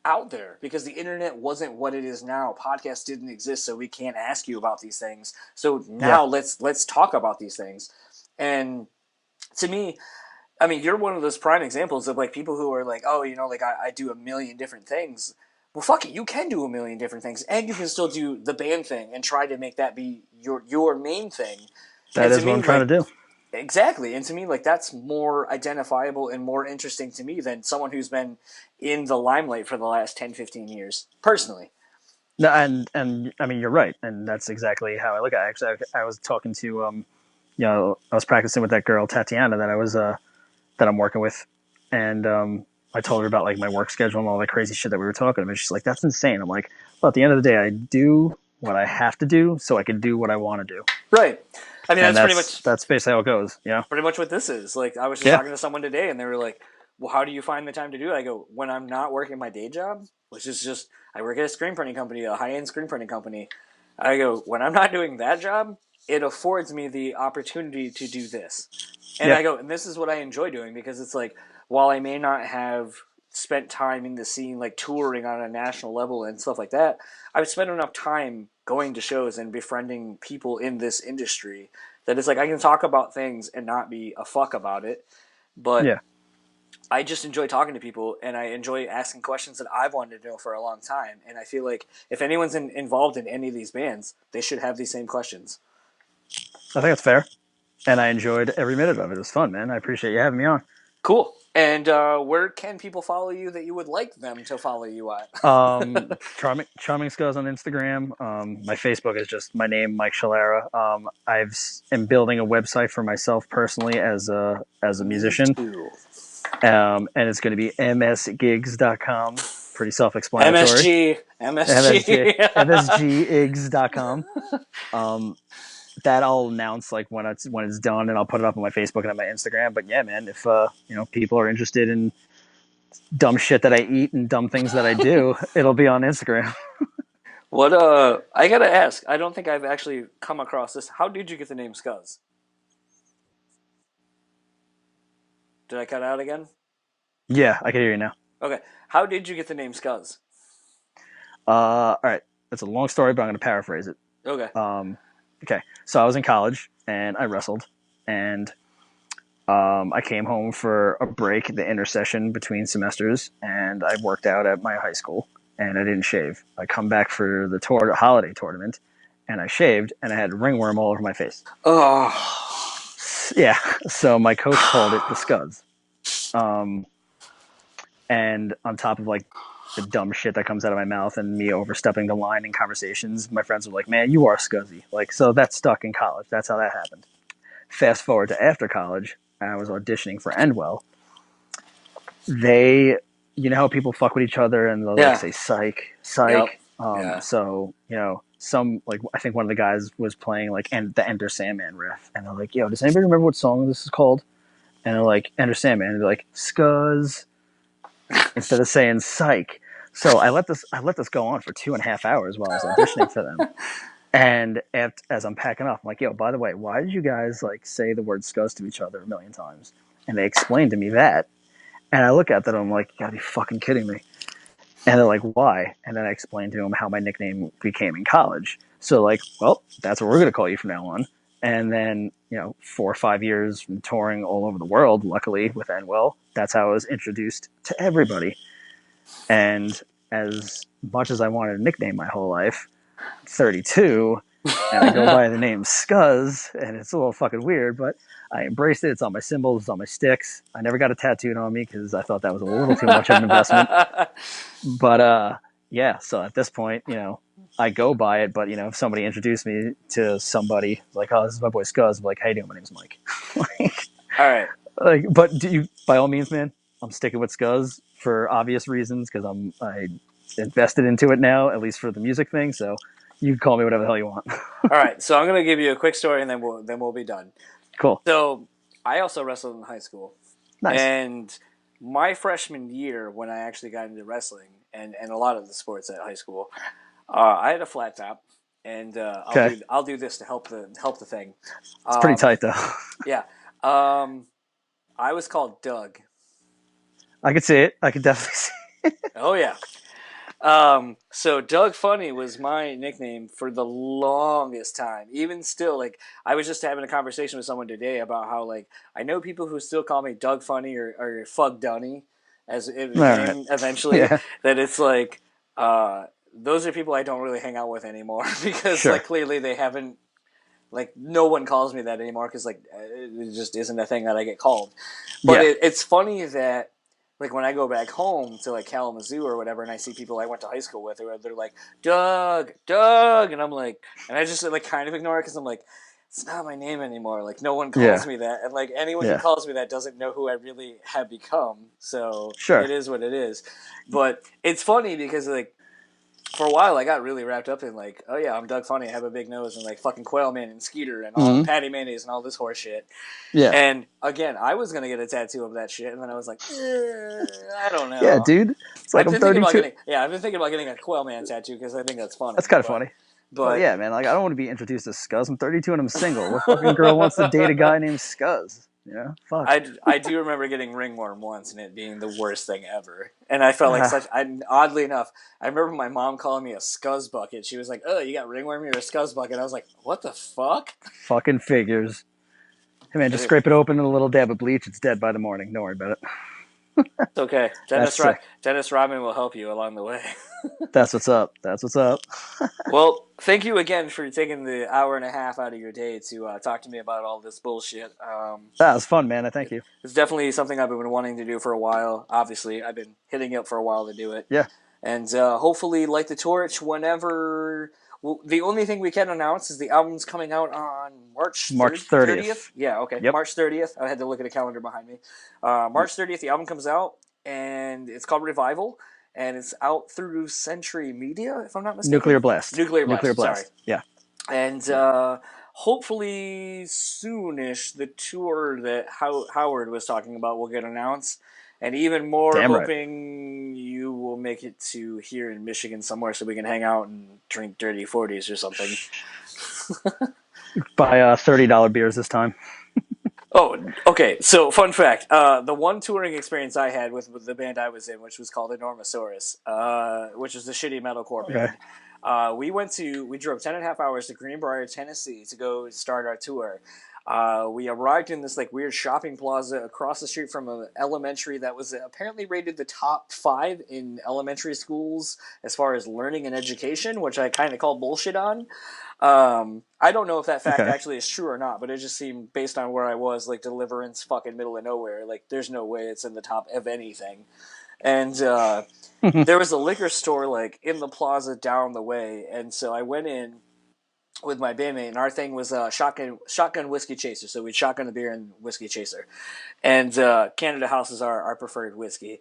B: out there because the internet wasn't what it is now. Podcasts didn't exist, so we can't ask you about these things. So
A: yeah.
B: now let's talk about these things. And to me, I mean, you're one of those prime examples of like people who are like, oh, you know, like I do a million different things. Well, fuck it, you can do a million different things, and you can still do the band thing and try to make that be your main thing.
A: That
B: And to
A: is what I'm
B: me,
A: trying
B: like
A: to do.
B: exactly, and to me, like that's more identifiable and more interesting to me than someone who's been in the limelight for the last 10, 15 years, personally.
A: No, and I mean you're right, and that's exactly how I look at it. Actually, I was talking to I was practicing with that girl Tatiana that I was that I'm working with, and I told her about like my work schedule and all that crazy shit that we were talking about. She's like, "That's insane." I'm like, "Well, at the end of the day, I do what I have to do so I can do what I want to do,"
B: Right. I mean,
A: and
B: that's
A: that's basically how it goes. You know?
B: pretty much what this is. Like, I was just
A: Yeah,
B: talking to someone today, and they were like, "Well, how do you find the time to do it?" I go, "When I'm not working my day job, which is just I work at a screen printing company, a high end screen printing company. I go when I'm not doing that job, it affords me the opportunity to do this." And
A: yeah,
B: I go, and this is what I enjoy doing because it's like while I may not have spent time in the scene, like touring on a national level and stuff like that, I've spent enough time going to shows and befriending people in this industry that it's like I can talk about things and not be a fuck about it. But
A: yeah.
B: I just enjoy talking to people and I enjoy asking questions that I've wanted to know for a long time. And I feel like if anyone's involved in any of these bands, they should have these same questions.
A: I think that's fair, and I enjoyed every minute of it. It was fun, man. I appreciate you having me on.
B: Cool. And where can people follow you that you would like them to follow you at?
A: Charming Skulls on Instagram. My Facebook is just my name, Mike Sciulara. Am building a website for myself personally as a
B: Me
A: musician,
B: too.
A: and it's going to be msgigs.com. Pretty self-explanatory.
B: MSG.
A: msgigs.com. Um, that I'll announce like when it's done, and I'll put it up on my Facebook and on my Instagram. But yeah, man, if people are interested in dumb shit that I eat and dumb things that I do, it'll be on Instagram.
B: What I gotta ask. I don't think I've actually come across this. How did you get the name Scuzz? Did I cut out again?
A: Yeah, I can hear you now.
B: Okay. How did you get the name Scuzz?
A: All right. That's a long story, but I'm going to paraphrase it.
B: Okay.
A: Um, okay. So I was in college and I wrestled, and I came home for a break, the intersession between semesters, and I worked out at my high school, and I didn't shave. I come back for the holiday tournament, and I shaved, and I had ringworm all over my face.
B: Oh.
A: Yeah. So my coach called it the Scuds. Um, and on top of like the dumb shit that comes out of my mouth and me overstepping the line in conversations, my friends were like, "Man, you are scuzzy." Like, so that stuck in college. That's how that happened. Fast forward to after college, and I was auditioning for Endwell. They, you know how people fuck with each other and they'll like
B: Yeah.
A: say "psych,
B: Yep.
A: psych."
B: Yeah.
A: So some like I think one of the guys was playing like the Enter Sandman riff, and they're like, "Yo, does anybody remember what song this is called?" And they're like, "Enter Sandman." And they're like, "Scuzz," instead of saying "psych." So I let this go on for 2.5 hours while I was auditioning for them. And as I'm packing up, I'm like, "Yo, by the way, why did you guys like say the word scuzz to each other a million times?" And they explained to me that. And I look at that, and I'm like, "You gotta be fucking kidding me." And they're like, "Why?" And then I explained to them how my nickname became in college. So like, well, that's what we're gonna call you from now on. And then 4 or 5 years touring all over the world, luckily with Endwell, that's how I was introduced to everybody. And as much as I wanted a nickname my whole life, 32, and I go by the name Scuzz, and it's a little fucking weird, but I embraced it. It's on my symbols, it's on my sticks. I never got it tattooed on me because I thought that was a little too much of an investment. But yeah. So at this point, I go by it. But if somebody introduced me to somebody like, "Oh, this is my boy Scuzz," I'm like, "How you doing? My name's Mike." like,
B: All right.
A: but do you, by all means, man, I'm sticking with Scuzz for obvious reasons because I invested into it now, at least for the music thing. So you can call me whatever the hell you want.
B: All right. So I'm gonna give you a quick story, and then we'll be done.
A: Cool.
B: So I also wrestled in high school,
A: Nice.
B: and my freshman year when I actually got into wrestling and a lot of the sports at high school, I had a flat top, and
A: Okay.
B: I'll do this to help the thing.
A: It's pretty
B: Um,
A: tight though.
B: yeah. Um, I was called Doug.
A: I could see it. I could definitely see
B: Oh yeah. So Doug Funny was my nickname for the longest time. Even still, like I was just having a conversation with someone today about how like I know people who still call me Doug Funny or Fug Dunny as it
A: it. All right.
B: became eventually.
A: Yeah.
B: That it's like those are people I don't really hang out with anymore because like
A: Sure.
B: clearly they haven't like no one calls me that anymore because like it just isn't a thing that I get called. But
A: Yeah.
B: it's funny that like when I go back home to like Kalamazoo or whatever, and I see people I went to high school with, or they're like Doug, Doug, and I'm like, and I just like kind of ignore it because I'm like, it's not my name anymore. Like no one calls
A: Yeah.
B: me that, and like anyone who
A: Yeah.
B: calls me that doesn't know who I really have become. So
A: Sure.
B: it is what it is. But it's funny because like for a while I got really wrapped up in like, oh yeah, I'm Doug Funny, I have a big nose, and like fucking Quail Man and Skeeter and all
A: Mm-hmm.
B: Patty Mayonnaise and all this horse shit.
A: Yeah.
B: And again, I was gonna get a tattoo of that shit, and then I was like, I don't
A: Yeah,
B: know.
A: dude. It's like
B: I've
A: I'm
B: been thinking about
A: 32.
B: getting, yeah, I've been thinking about getting a Quail Man tattoo because I think that's funny.
A: That's kind of funny. But
B: But
A: yeah, man, like I don't want to be introduced as Scuzz. I'm 32 and I'm single. What fucking girl wants to date a guy named Scuzz? Fuck.
B: I do remember getting ringworm once and it being the worst thing ever. And I felt like
A: Ah,
B: such. Oddly enough, I remember my mom calling me a scuzz bucket. She was like, "Oh, you got ringworm? You're a scuzz bucket." I was like, "What the fuck?"
A: fucking figures. Hey man, just scrape it open and a little dab of bleach. It's dead by the morning. Don't worry about it.
B: It's okay.
A: That's sick.
B: Dennis Rodman will help you along the way.
A: That's what's up. That's what's up.
B: Well, thank you again for taking the hour and a half out of your day to talk to me about all this bullshit.
A: That was fun, man. I thank you.
B: It's definitely something I've been wanting to do for a while. Obviously, I've been hitting you up for a while to do it,
A: Yeah.
B: and hopefully, light the torch whenever. Well, the only thing we can announce is the album's coming out on March
A: March
B: 30th.
A: 30th.
B: Yeah, okay,
A: Yep.
B: March 30th. I had to look at a calendar behind me. March 30th, the album comes out, and it's called Revival, and it's out through Century Media, if I'm not mistaken.
A: Nuclear blast.
B: Nuclear
A: Nuclear
B: Blast. Sorry,
A: blast. Yeah.
B: and
A: Yeah.
B: hopefully soonish the tour that Howard was talking about will get announced, and even more
A: Damn right.
B: hoping you will we'll make it to here in Michigan somewhere so we can hang out and drink dirty 40s or something.
A: Buy $30 beers this time.
B: Oh, okay. So, fun fact: the one touring experience I had with the band I was in, which was called Enormosaurus, which is the shitty metalcore
A: Okay.
B: band, we drove 10.5 hours to Greenbrier, Tennessee, to go start our tour. We arrived in this like weird shopping plaza across the street from an elementary that was apparently rated the top 5 in elementary schools as far as learning and education, which I kind of call bullshit on. I don't know if that fact
A: Okay.
B: actually is true or not, but it just seemed based on where I was, like Deliverance, fucking middle of nowhere. Like, there's no way it's in the top of anything. And there was a liquor store like in the plaza down the way, and so I went in with my bandmate, and our thing was shotgun whiskey chaser. So we'd shotgun the beer and whiskey chaser, and Canada House is our preferred whiskey.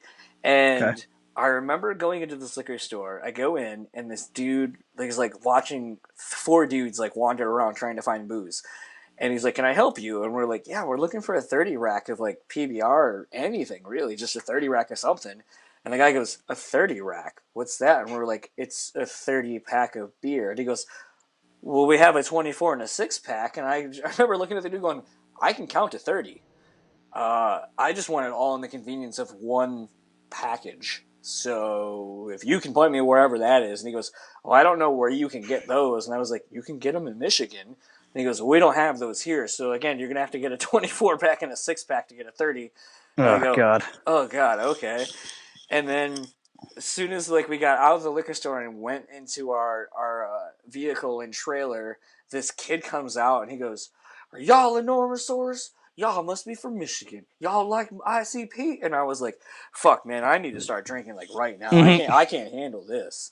A: Okay.
B: And I remember going into this liquor store. I go in, and this dude is like watching 4 dudes like wander around trying to find booze. And he's like, "Can I help you?" And we're like, "Yeah, we're looking for a 30 rack of like PBR or anything really, just a 30 rack of something." And the guy goes, "A 30 rack? What's that?" And we're like, "It's a 30 pack of beer." And he goes, "Well, we have a 24 and a 6 pack." And I remember looking at the dude going, "I can count to 30. I just want it all in the convenience of one package. So if you can point me wherever that is." And he goes, "Well, I don't know where you can get those." And I was like, "You can get them in Michigan." And he goes, "Well, we don't have those here. So again, you're going to have to get a 24 pack and a 6 pack to get a 30. And I
A: Oh
B: go,
A: God.
B: "Oh God, okay." And then as soon as like we got out of the liquor store and went into our vehicle and trailer, this kid comes out and he goes, "Are y'all Enormosaurus? Y'all must be from Michigan. Y'all like ICP?" And I was like, "Fuck, man, I need to start drinking like right now.
A: Mm-hmm.
B: I can't handle this."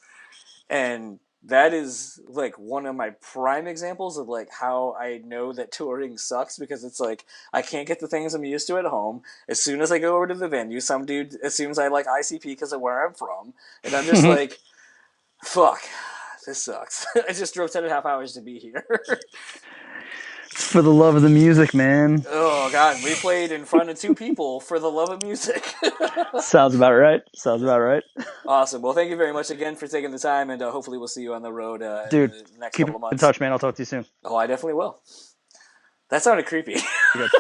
B: And that is like one of my prime examples of like how I know that touring sucks, because it's like I can't get the things I'm used to at home. As soon as I go over to the venue, some dude assumes I like ICP because of where I'm from, and I'm just like, "Fuck, this sucks." I just drove 10.5 hours to be here.
A: It's for the love of the music, man.
B: Oh God, we played in front of 2 people for the love of music.
A: Sounds about right. Sounds about right.
B: Awesome. Well, thank you very much again for taking the time, and hopefully we'll see you on the road in
A: Dude,
B: the next
A: keep
B: couple of
A: in
B: months.
A: touch, man. I'll talk to you soon.
B: Oh, I definitely will. That sounded creepy.
A: You're good.